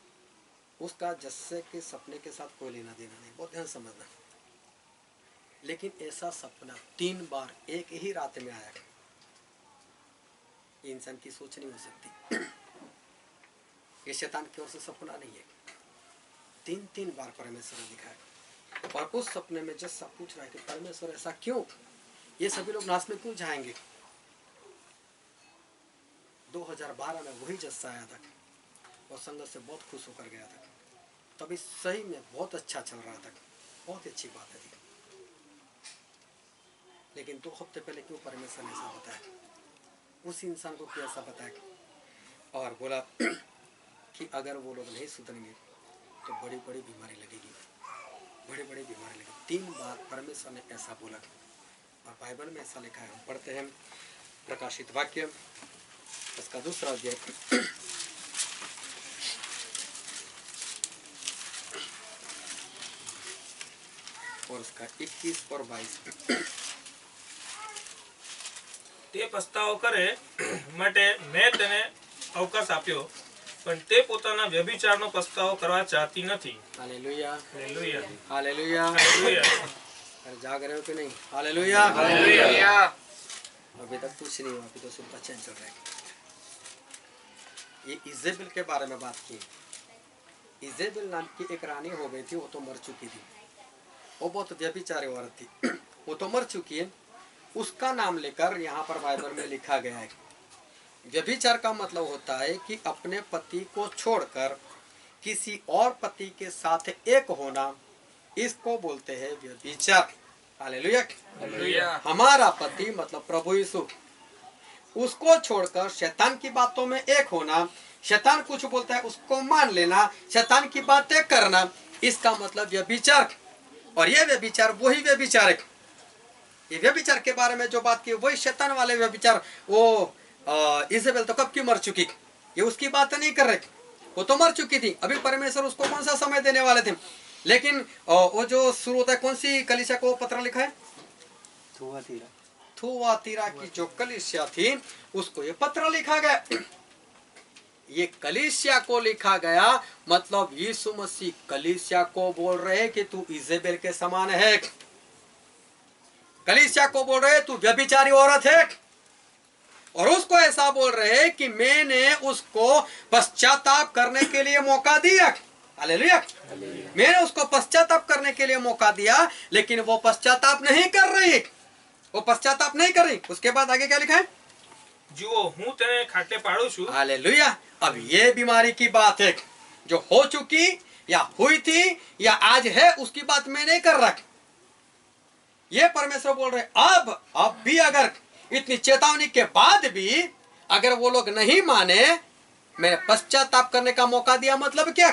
उसका जस्से के सपने के साथ कोई लेना देना नहीं। बहुत ध्यान समझना। लेकिन ऐसा सपना 3 बार एक ही रात में आया, ये इंसान की सोच नहीं हो सकती। ये शैतान की ओर से सपना नहीं है। 3 बार परमेश्वर ने दिखाया और उस सपने में जस्सा पूछ रहा है कि परमेश्वर ऐसा क्यों, ये सभी लोग नाश में क्यों जाएंगे? 2012 में वही जस्सा आया था और संगत से बहुत खुश होकर गया था। तभी सही में बहुत अच्छा चल रहा था, बहुत अच्छी बात है। लेकिन 2 हफ्ते पहले क्यों परमेश्वर ने ऐसा बताया, उस इंसान को कैसा बताया और बोला कि अगर वो लोग नहीं सुधरेंगे तो बड़ी बड़ी बीमारी लगेगी, बड़ी बड़ी बीमारी लगेगी। 3 बार परमेश्वर ने ऐसा बोला और बाइबल में ऐसा लिखा है। हम पढ़ते हैं प्रकाशित वाक्य उसका 2 अध्याय और उसका 21 और 22। તે પસ્તાવો કરે માટે મેં તેને અવકાશ આપ્યો, પણ તે પોતાના વ્યભિચારનો પસ્તાવો કરવા ચાહતી નથી. Hallelujah, hallelujah, hallelujah, hallelujah. अरे जाग रहे हो कि नहीं? Hallelujah, hallelujah. अभी तक कुछ नहीं हुआ, अभी तो सिर्फ बच्चे चल रहे हैं। ये इजेबेल के बारे में बात की। इजेबेल नाम की एक रानी हो गई थी, वो तो मर चुकी थी। वो बहुत व्यभिचारी औरत थी, वो तो मर चुकी है। उसका नाम लेकर यहाँ पर बाइबल में लिखा गया है। व्यभिचार का मतलब होता है कि अपने पति को छोड़कर किसी और पति के साथ एक होना, इसको बोलते हैं व्यभिचार। Hallelujah, hallelujah. हमारा पति मतलब प्रभु यीशु, उसको छोड़कर शैतान की बातों में एक होना, शैतान कुछ बोलता है उसको मान लेना, शैतान की बातें करना, इसका मतलब व्यभिचार। और ये व्यभिचार वही व्यभिचार है, ये व्यभिचार के बारे में जो बात की वही शैतान वाले व्यभिचार। वो इजेबेल तो कब की मर चुकी, ये उसकी बात नहीं कर रहे, वो तो मर चुकी थी। अभी परमेश्वर उसको कौन सा समय देने वाले थे, लेकिन वो जो शुरू होता है, कौन सी कलीसिया को पत्र लिखा है? थुआतीरा की जो कलीसिया थी उसको ये पत्र लिखा गया। ये कलीसिया को लिखा गया, मतलब यीशु मसीह कलीसिया को बोल रहे कि तू इजेबेल के समान है। कलीसिया को बोल रहे तू व्यभिचारी औरत है, और उसको ऐसा बोल रहे हैं कि मैंने उसको पश्चाताप करने के लिए मौका दिया। हालेलुया। मैंने उसको पश्चाताप करने के लिए मौका दिया, लेकिन वो पश्चाताप नहीं कर रही, वो पश्चाताप नहीं कर रही। उसके बाद आगे क्या लिखा है? જુઓ હું તેને ખાટલે પાડું છું। हालेलुया। अब ये बीमारी की बात है जो हो चुकी या हुई थी या आज है, उसकी बात मैं नहीं कर रहा। ये परमेश्वर बोल रहे अब भी अगर इतनी चेतावनी के बाद भी अगर वो लोग नहीं माने, मैंने पश्चाताप करने का मौका दिया, मतलब क्या?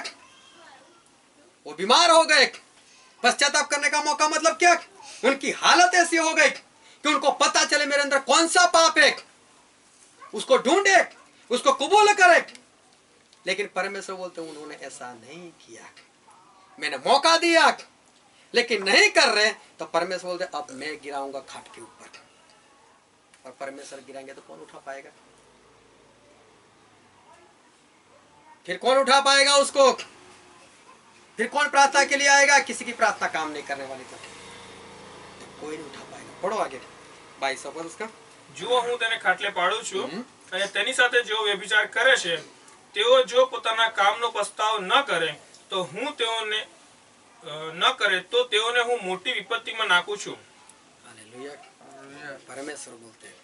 वो बीमार हो गए। पश्चाताप करने का मौका मतलब क्या? उनकी हालत ऐसी हो गई कि उनको पता चले मेरे अंदर कौन सा पाप है, उसको ढूंढे, उसको कबूल करे। लेकिन परमेश्वर बोलते उन्होंने ऐसा नहीं किया। मैंने मौका दिया लेकिन नहीं कर रहे, तो परमेश्वर बोलते अब मैं गिराऊंगा खाट के ऊपर। और परमेश्वर गिराएंगे तो कौन उठा पाएगा? फिर कौन उठा पाएगा उसको? फिर कौन प्रार्थना के लिए आएगा? किसी की प्रार्थना काम नहीं करने वाली तो कोई नहीं उठा पाएगा। पढ़ो आगे 22 पद उसका। જુઓ હું તેને ખાટલે પાડું છું અને તેની સાથે જેઓ વ્યભિચાર કરે છે તેઓ જો પોતાના કામનો પસ્તાવ ન કરે તો હું તેઓને ન કરે તો તેઓને હું મોટી વિપત્તિમાં નાખું છું। हालेलुया। परमेश्वर बोलते हैं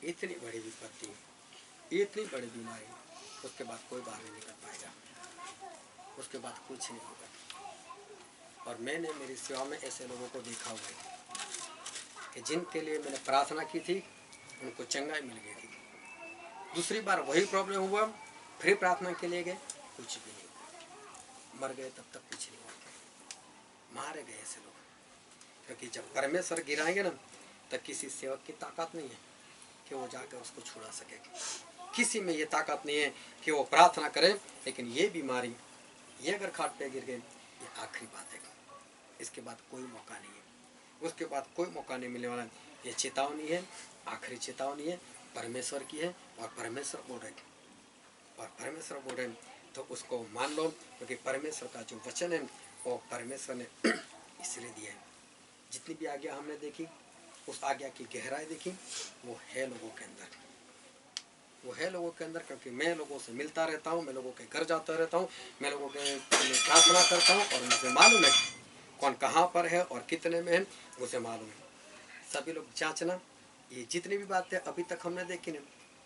इतनी बड़ी विपत्ति, इतनी बड़ी बीमारी, उसके बाद कोई बाहर नहीं निकल पाएगा, उसके बाद कुछ नहीं होगा। और मैंने मेरी सेवा में ऐसे लोगों को देखा हुआ है कि जिनके लिए मैंने प्रार्थना की थी उनको चंगाई मिल गई थी, दूसरी बार वही प्रॉब्लम हुआ, फिर प्रार्थना के लिए गए, कुछ भी नहीं हुआ, मर गए तब तक कुछ नहीं हुआ, मारे गए ऐसे लोग। क्योंकि जब परमेश्वर गिराएंगे ना, तब किसी सेवक की ताकत नहीं है कि वो जाकर उसको छुड़ा सके, किसी में ये ताकत नहीं है कि वो प्रार्थना करे। लेकिन ये बीमारी, ये अगर खाट पे गिर गए, ये आखिरी बात है, इसके बाद कोई मौका नहीं है, उसके बाद कोई मौका नहीं मिलने वाला। ये चेतावनी है, आखिरी चेतावनी है, परमेश्वर की है, और परमेश्वर बोल रहे, और परमेश्वर बोल रहे तो उसको मान लो, क्योंकि परमेश्वर का जो वचन है वो परमेश्वर ने इसलिए दिया है। जितनी भी आज्ञा हमने देखी, उस आज्ञा की गहराई देखी, वो है लोगों के अंदर, वो है लोगों के अंदर। क्योंकि मैं लोगों से मिलता रहता हूँ, मैं लोगों के घर जाता रहता हूँ, मैं लोगों के प्रार्थना करता हूँ, और मुझे मालूम है कौन कहाँ पर है और कितने में है, मुझे मालूम है। सभी लोग जांचना, ये जितनी भी बातें अभी तक हमने देखी ना,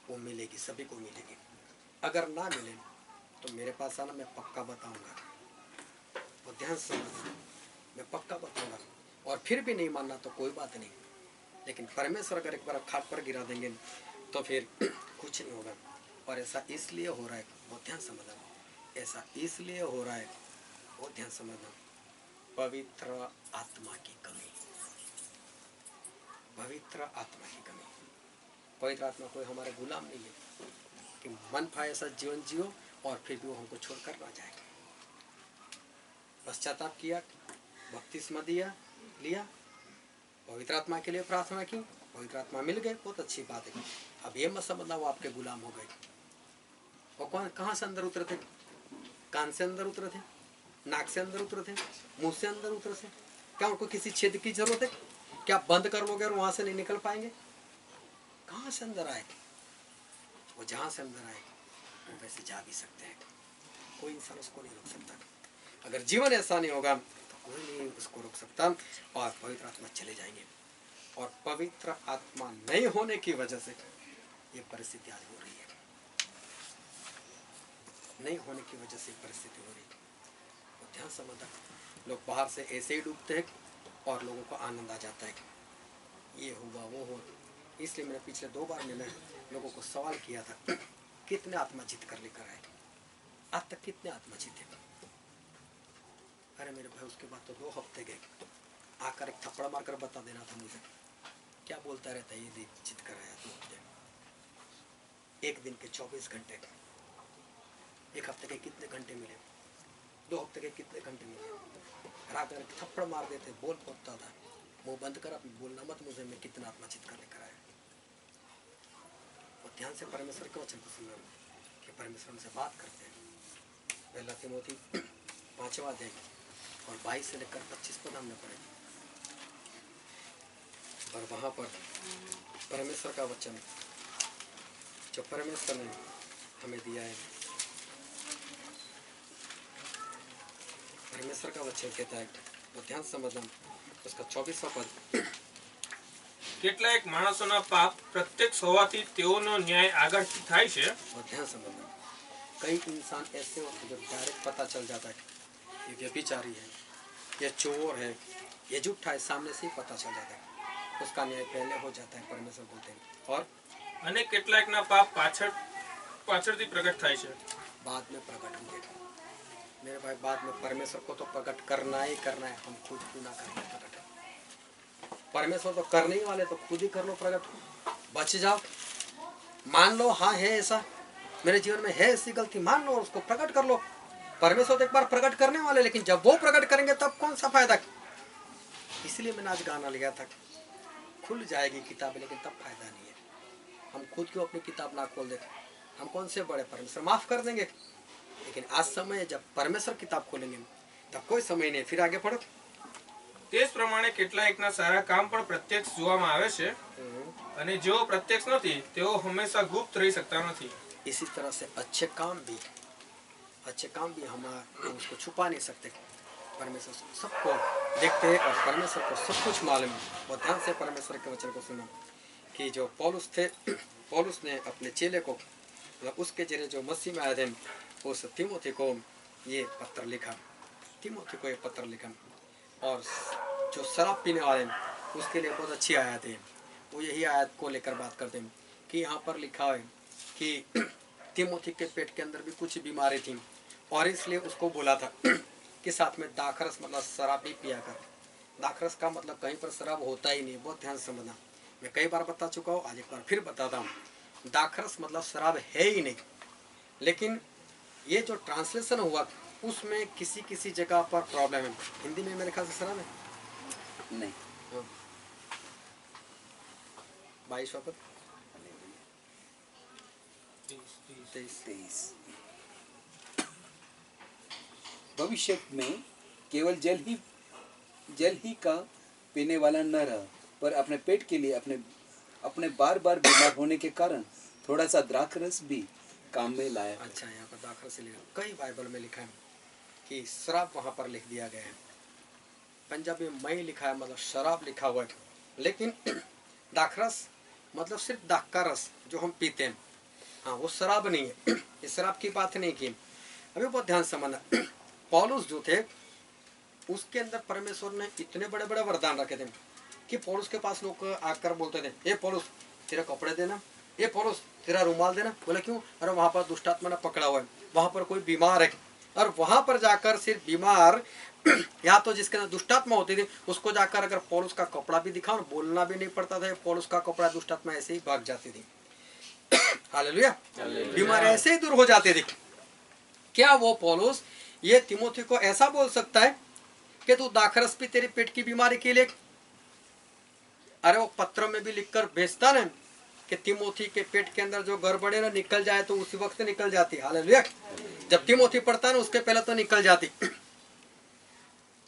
वो मिलेगी, सभी को मिलेगी। अगर ना मिले तो मेरे पास आना, मैं पक्का बताऊंगा, वो ध्यान से समझना, मैं पक्का बताऊंगा। और फिर भी नहीं मानना तो कोई बात नहीं, लेकिन परमेश्वर अगर एक बार खाट पर गिरा देंगे तो फिर कुछ नहीं होगा। और ऐसा इसलिए हो रहा है, वो ध्यान समझना, ऐसा इसलिए हो रहा है, वो ध्यान समझना, पवित्र आत्मा की कमी, पवित्र आत्मा की कमी। पवित्र आत्मा कोई हमारे गुलाम नहीं है कि मन पाए ऐसा जीवन जियो और फिर भी वो हमको छोड़कर ना जाए। पश्चाताप किया, बपतिस्मा दिया, लिया, पवित्र आत्मा के लिए प्रार्थना की, पवित्र आत्मा मिल गए, बहुत अच्छी बात है। अब ये मत समझना वो आपके गुलाम हो गए। वो कौन कहाँ से अंदर उतरे थे? कान से अंदर उतरे थे, नाक से अंदर उतरे थे, मुंह से अंदर उतरे थे। क्या उनको किसी छेद की जरूरत है? क्या बंद कर लोगे और वहां से नहीं निकल पाएंगे? कहाँ से अंदर आए? वो जहाँ से अंदर आए वो वैसे जा भी सकते हैं, कोई इंसान उसको नहीं रोक सकता। अगर जीवन ऐसा नहीं होगा तो कोई नहीं उसको रोक सकता, और पवित्र आत्मा चले जाएंगे। और पवित्र आत्मा नहीं होने की वजह से ये परिस्थिति आज हो रही है, नहीं होने की वजह से परिस्थिति हो रही है। तो ध्यान समझना, लोग बाहर से ऐसे ही डूबते हैं और लोगों को आनंद आ जाता है, ये हुआ वो हो। इसलिए मैंने पिछले 2 बार मैंने लोगों को सवाल किया था, कितने आत्मा जीत कर लेकर आए आज तक, कितने आत्मा जीते? अरे मेरे भाई, उसके बाद तो 2 हफ्ते गए, आकर एक थप्पड़ मारकर बता देना था मुझे, क्या बोलता रहता है ये जीत कर आया 2 हफ्ते, एक दिन के 24 घंटे, एक हफ्ते के कितने घंटे मिले, 2 हफ्ते के कितने घंटे मिले? रात में थप्पड़ मार देते, बोल पड़ता था, मुंह बंद कर, अब बोलना मत मुझे, मैं कितना आत्मा जीत कर लेकर आया। और ध्यान से परमेश्वर के वचन को सुनना कि परमेश्वर हमसे बात करते हैं। पहला तिमोथी 5वां अध्याय और 22 से लेकर 25 पद हमने पढ़े, और वहाँ पर परमेश्वर का वचन जो परमेश्वर ने हमें दिया है। परमेश्वर का वचन कहता है, वो ध्यान समझना, उसका 24वां पद। કેટલાક માણસોના પાપ પ્રત્યક્ષ હોવાથી તેઓનો ન્યાય આગળથી થાય છે। और ध्यान समझना, कई इंसान ऐसे होते हैं जो डायरेक्ट पता चल जाता है ये व्यभिचारी है, ये चोर है, ये झूठा है, सामने से ही पता चल जाता है, उसका न्याय पहले हो जाता है, परमेश्वर बोलते हैं। और અને કેટલાકના પાપ પાછળથી પ્રગટ થાય છે। बाद में प्रकट होंगे मेरे भाई, बाद में परमेश्वर को तो प्रकट करना ही करना है, हम खुद क्यों ना करें प्रकट। परमेश्वर तो करने ही वाले, तो खुद ही कर लो प्रकट, बच जाओ। मान लो हाँ है ऐसा, मेरे जीवन में है ऐसी गलती, मान लो और उसको प्रकट कर लो। परमेश्वर तो एक बार प्रकट करने वाले, लेकिन जब वो प्रकट करेंगे तब कौन सा फायदा। इसलिए मैंने आज गाना लिया था, खुल जाएगी किताब लेकिन तब फायदा नहीं है। हम खुद क्यों अपनी किताब ना खोल दे, हम कौन से बड़े, परमेश्वर माफ कर देंगे। लेकिन आज समय जब परमेश्वर किताब खोलेंगे तब कोई समय नहीं, फिर आगे पढ़ो। તે જ પ્રમાણે કેટલાકના સારા કામ પણ પ્રત્યક્ષ જોવામાં આવે છે અને જેઓ પ્રત્યક્ષ નથી તેઓ હંમેશા ગુપ્ત રહી सकता નથી। इसी तरह से अच्छे काम भी हम उसको छुपा नहीं सकते। परमेश्वर सबको देखते हैं और परमेश्वर को सब कुछ मालूम है। और ध्यान से परमेश्वर के वचन को सुनो कि जो पौलुस थे, पौलुस ने अपने चेले को, मतलब उसके जरिए जो मसीह में आए थे, उस तीमोथी को ये पत्र लिखा, तीमोथी को ये पत्र लिखा। और जो शराब पीने वाले हैं उसके लिए बहुत अच्छी आयत है, वो यही आयत को लेकर बात करते हैं कि यहाँ पर लिखा है कि तीमोथी के पेट के अंदर भी कुछ बीमारी थी और इसलिए उसको बोला था कि साथ में दाखरस मतलब शराब भी पिया कर। दाखरस का मतलब कहीं पर शराब होता ही नहीं, बहुत ध्यान से समझना। मैं कई बार बता चुका हूँ, आज एक बार फिर बताता हूँ। दाखरस मतलब शराब है ही नहीं, लेकिन ये जो ट्रांसलेशन हुआ उसमें किसी किसी जगह पर प्रॉब्लम है। हिंदी में मेरे ख्याल से शराब है नहीं। हाँ। 22वां पद 23। भविष्य में केवल जल ही का पीने वाला न रह, पर अपने पेट के लिए अपने बार बार बीमार होने के कारण थोड़ा सा द्राक्षरस भी काम में लाया। अच्छा, यहाँ पर दाखरस से लिखा, कई बाइबल में लिखा है कि शराब वहाँ पर लिख दिया गया है। पंजाबी में मई लिखा है, मतलब शराब लिखा हुआ है, लेकिन दाखरस मतलब सिर्फ दाख का रस जो हम पीते हैं, हाँ वो शराब नहीं है। इस शराब की बात नहीं की। अभी बहुत ध्यान समझना, पौलुस जो थे उसके अंदर परमेश्वर ने इतने बड़े बड़े वरदान रखे थे कि पौलुस के पास लोग आकर बोलते थे, ए पौलुस तेरे कपड़े देना, ए पौलुस तेरा रुमाल देना। बोले क्यों? अरे वहाँ पर दुष्टात्मा ने पकड़ा हुआ है, वहाँ पर कोई बीमार है। और वहाँ पर जाकर सिर्फ बीमार या तो जिसके अंदर दुष्टात्मा होती थी उसको जाकर अगर पौलुस का कपड़ा भी दिखाओ, बोलना भी नहीं पड़ता था, पौलुस का कपड़ा दुष्टात्मा ऐसे ही भाग जाती थी। हालेलुया, बीमार ऐसे ही दूर हो जाते थे। क्या वो पौलुस ये तीमोथी को ऐसा बोल सकता है कि तू दाखरस भी तेरी पेट की बीमारी के लिए? अरे वो पत्र में भी लिखकर भेजता ना कि तीमोथी के पेट के अंदर जो गड़बड़े ना निकल जाए तो उसी वक्त निकल जाती। हालेलुया, जब तीमोथी पढ़ता ना उसके पहले तो निकल जाती।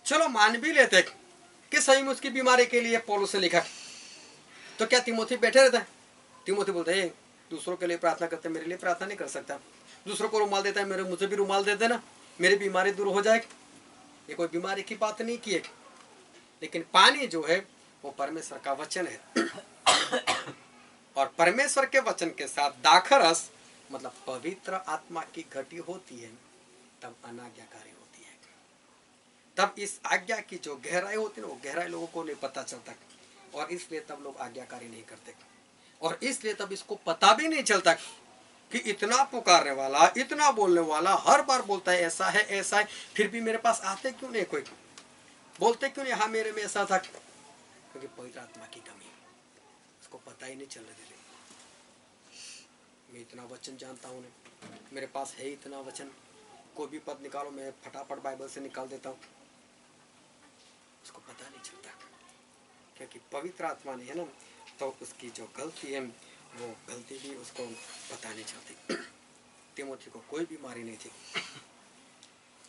चलो मान भी लेते कि सही में उसकी बीमारी के लिए पौलुस ने लिखा, तो क्या तीमोथी बैठे रहता है? तीमोथी बोलते हैं दूसरों के लिए प्रार्थना करते, मेरे लिए प्रार्थना नहीं कर सकता। दूसरों को रुमाल देता है, मेरे मुझे भी रुमाल दे देना, मेरी बीमारी दूर हो जाएगी। ये कोई बीमारी की बात नहीं की है, लेकिन पानी जो है वो परमेश्वर का वचन है। और परमेश्वर के वचन के साथ दाखरस मतलब पवित्र आत्मा की घटी होती है, तब अनाज्ञाकारी होती है। तब इस आज्ञा की जो गहराई होती है वो गहराई लोगों को नहीं पता चलता, और इसलिए तब लोग आज्ञाकारी नहीं करते। और इसलिए तब इसको पता भी नहीं चलता कि इतना पुकारने वाला, इतना बोलने वाला हर बार बोलता है ऐसा है ऐसा है, फिर भी मेरे पास आते क्यों नहीं, कोई बोलते क्यों नहीं हाँ मेरे में ऐसा था? क्योंकि पवित्र आत्मा की कमी, उसको पता ही नहीं चल रही। मैं इतना वचन जानता हूँ, मेरे पास है इतना वचन, कोई भी पद निकालो मैं फटाफट बाइबल से निकाल देता हूँ, उसको पता नहीं चलता। क्योंकि पवित्र आत्मा नहीं है ना, तो उसकी जो गलती है वो गलती भी उसको पता नहीं चलती। तीमोथी को कोई बीमारी नहीं थी।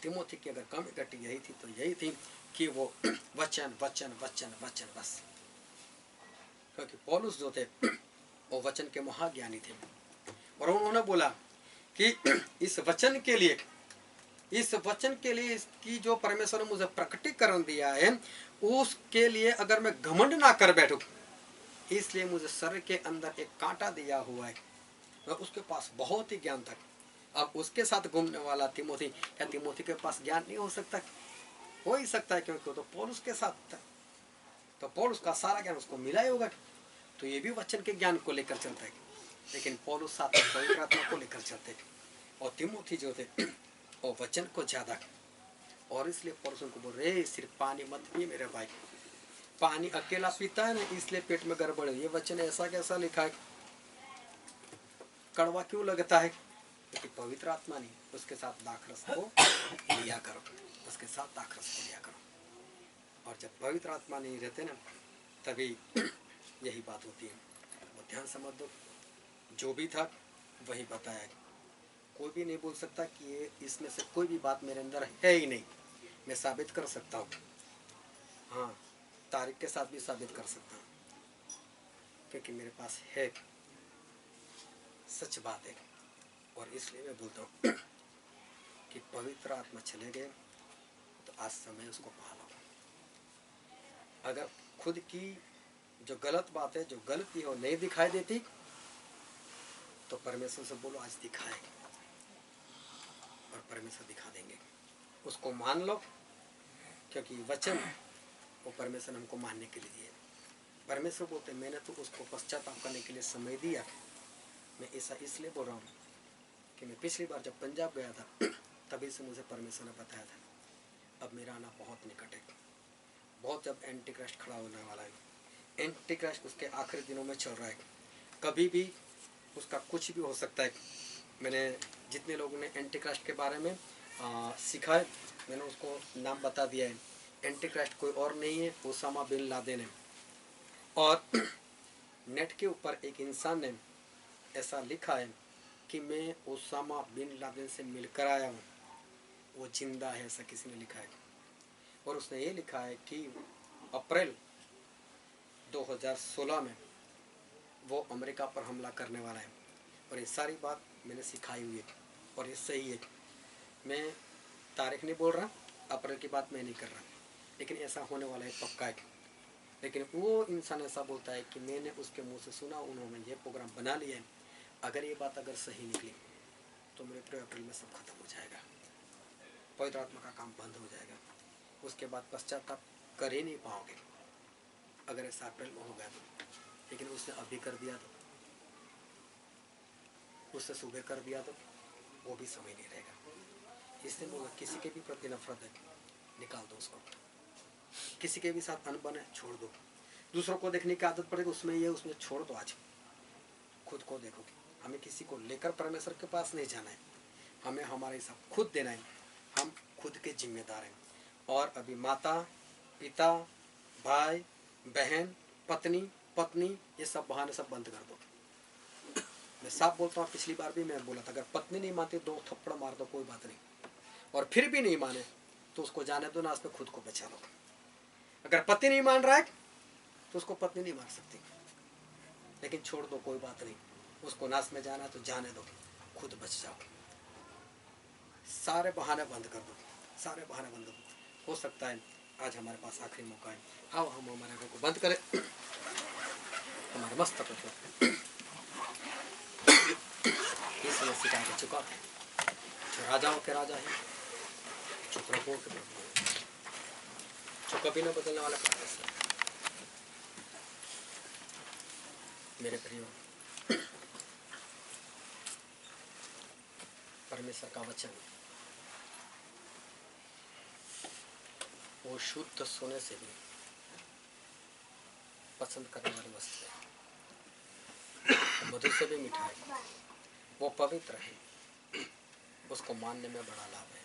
तीमोथी की अगर कमी घटी यही थी तो यही थी कि वो वचन वचन वचन वचन बस। क्योंकि पौलुस जो थे वो वचन के महाज्ञानी थे, और उन्होंने बोला कि इस वचन के लिए इसकी जो परमेश्वर ने मुझे प्रकटीकरण दिया है उसके लिए अगर मैं घमंड ना कर बैठूं, इसलिए मुझे शरीर के अंदर एक कांटा दिया हुआ है, मैं उसके पास बहुत ही ज्ञान था। अब उसके साथ घूमने वाला तिमोथी, क्या तिमोथी के पास ज्ञान नहीं हो सकता? हो ही सकता है, क्योंकि वो तो पौलुस के साथ था, तो पौलुस का सारा ज्ञान उसको मिला ही होगा। तो ये भी वचन के ज्ञान को लेकर चलता है, लेकिन पौलुस साथ में पवित्र आत्मा को लेकर चलते थे, और तिमोथी जो थे वो वचन को ज्यादा, और इसलिए पौलुस उनको बोल रहे सिर्फ पानी मत पी मेरे भाई, पानी अकेला पीता है ना इसलिए पेट में गड़बड़ है। ये वचन ऐसा कैसा लिखा है, कड़वा क्यों लगता है? क्योंकि पवित्र आत्मा नहीं, उसके साथ दाखरस को लिया करो, उसके साथ दाखरस को लिया करो। और जब पवित्र आत्मा नहीं रहते ना तभी यही बात होती है। वो ध्यान समझ दो, जो भी था वही बताया। कोई भी नहीं बोल सकता कि ये इसमें से कोई भी बात मेरे अंदर है ही नहीं। मैं साबित कर सकता हूँ, हाँ तारीख के साथ भी साबित कर सकता हूँ, क्योंकि मेरे पास है, सच बात है। और इसलिए मैं बोलता हूँ कि पवित्र आत्मा चले गए तो आज समय उसको पालो। अगर खुद की जो गलत बात है, जो गलती हो नहीं दिखाई देती, तो परमेश्वर से बोलो आज दिखाए, और परमेश्वर दिखा देंगे। उसको मान लो, क्योंकि वचन वो परमेश्वर हमको मानने के लिए दिए। परमेश्वर बोलते मैंने तो उसको पश्चाताप करने के लिए समय दिया। मैं ऐसा इसलिए बोल रहा हूँ कि मैं पिछली बार जब पंजाब गया था तभी से मुझे परमेश्वर ने बताया था अब मेरा आना बहुत निकट है, बहुत जब एंटी क्राइस्ट खड़ा होने वाला है। एंटी क्राइस्ट उसके आखिरी दिनों में चल रहा है, कभी भी उसका कुछ भी हो सकता है। मैंने जितने लोगों ने एंटी क्राइस्ट के बारे में सीखा है, मैंने उसको नाम बता दिया है। एंटी क्राइस्ट कोई और नहीं है, ओसामा बिन लादेन है। और नेट के ऊपर एक इंसान ने ऐसा लिखा है कि मैं ओसामा बिन लादेन से मिलकर आया हूँ, वो जिंदा है, ऐसा किसी ने लिखा है। और उसने ये लिखा है कि अप्रैल 2016 में वो अमेरिका पर हमला करने वाला है। और ये सारी बात मैंने सिखाई हुई है और ये सही है। मैं तारीख नहीं बोल रहा, अप्रैल की बात मैं नहीं कर रहा, लेकिन ऐसा होने वाला है, पक्का है। लेकिन वो इंसान ऐसा बोलता है कि मैंने उसके मुंह से सुना, उन्होंने ये प्रोग्राम बना लिया है। अगर ये बात अगर सही निकली तो मेरे पूरे अप्रैल में सब खत्म हो जाएगा, पवित्र आत्मा का काम बंद हो जाएगा। उसके बाद पश्चाताप कर ही नहीं पाओगे अगर ऐसा अप्रैल में हो गया तो। लेकिन उसने अभी कर दिया तो, उससे सुबह कर दिया तो वो भी समय नहीं रहेगा। इसलिए बोला किसी के भी प्रति नफरत है, निकाल दो उसको। किसी के भी साथ अनबन है, छोड़ दो। दूसरों को देखने की आदत पड़ेगी, उसमें ये उसमें छोड़ दो। आज खुद को देखोगे। हमें किसी को लेकर परमेश्वर के पास नहीं जाना है, हमें हमारा हिसाब खुद देना है। हम खुद के जिम्मेदार हैं। और अभी माता पिता भाई बहन पत्नी ये सब बहाने सब बंद कर दो। मैं साफ बोलता हूँ, पिछली बार भी मैं बोला था, अगर पत्नी नहीं मानती 2 थप्पड़ मार दो, कोई बात नहीं। और फिर भी नहीं माने तो उसको जाने दो, नाश में खुद को बचा लो। अगर पति नहीं मान रहा है तो उसको पत्नी नहीं मार सकती, लेकिन छोड़ दो, कोई बात नहीं। उसको नाश में जाना तो जाने दो, खुद बच जाओ। सारे बहाने बंद कर दो, सारे बहाने बंद कर। हो सकता है आज हमारे पास आखिरी मौका है। आओ हम हमारे घर को बंद करें, हमारे मस्तक को इस समय सिखा के चुका है। जो राजाओं के राजा है, जो प्रभुओं के प्रभु है, जो कभी न बदलने वाला परमेश्वर। मेरे प्रियो, परमेश्वर का वचन वो शुद्ध सोने से भी पसंद करने वाली वस्तु है, मधुर से भी मीठा है, वो पवित्र है, उसको मानने में बड़ा लाभ है।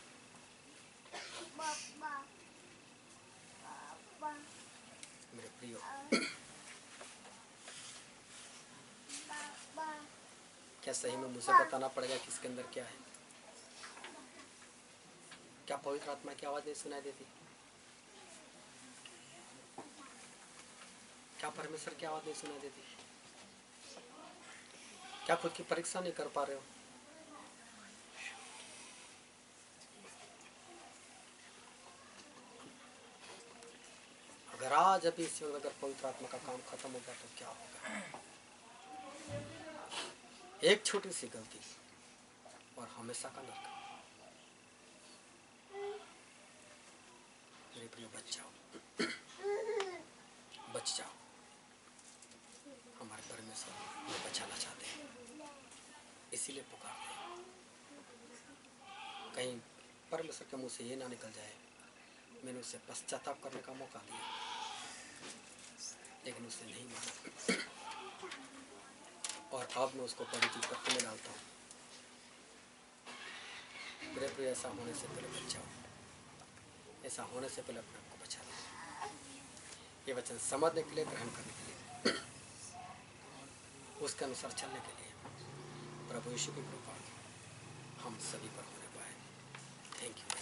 मेरे प्रियो, क्या सही में मुझे बताना पड़ेगा किसके अंदर क्या है? क्या पवित्र आत्मा की आवाज नहीं सुनाई देती? क्या परमेश्वर की आवाज नहीं सुनाई देती? क्या खुद की परीक्षा नहीं कर पा रहे हो? अगर आज अभी इस वक्त अगर पवित्र आत्मा का काम खत्म हो गया तो क्या होगा? एक छोटी सी गलती और हमेशा का नरक। मेरे प्रिय बच जाओ, बच जाओ। हमारे परमेश्वर हमें बचाना चाहते हैं, इसीलिए पुकारते हैं। कहीं परमेश्वर के मुंह से ये ना निकल जाए मैंने उसे पश्चाताप करने का मौका दिया, लेकिन उसने नहीं माना, और अब मैं उसको बड़ी चीज पर में डालता हूँ। मेरे प्रिय, ऐसा होने से पहले बच जाओ, ऐसा होने से पहले अपने आप को बचा लो। ये वचन समझने के लिए, ग्रहण करने के लिए, उसके अनुसार चलने के लिए प्रभु यीशु की कृपा हम सभी पर होने पाए। Thank you.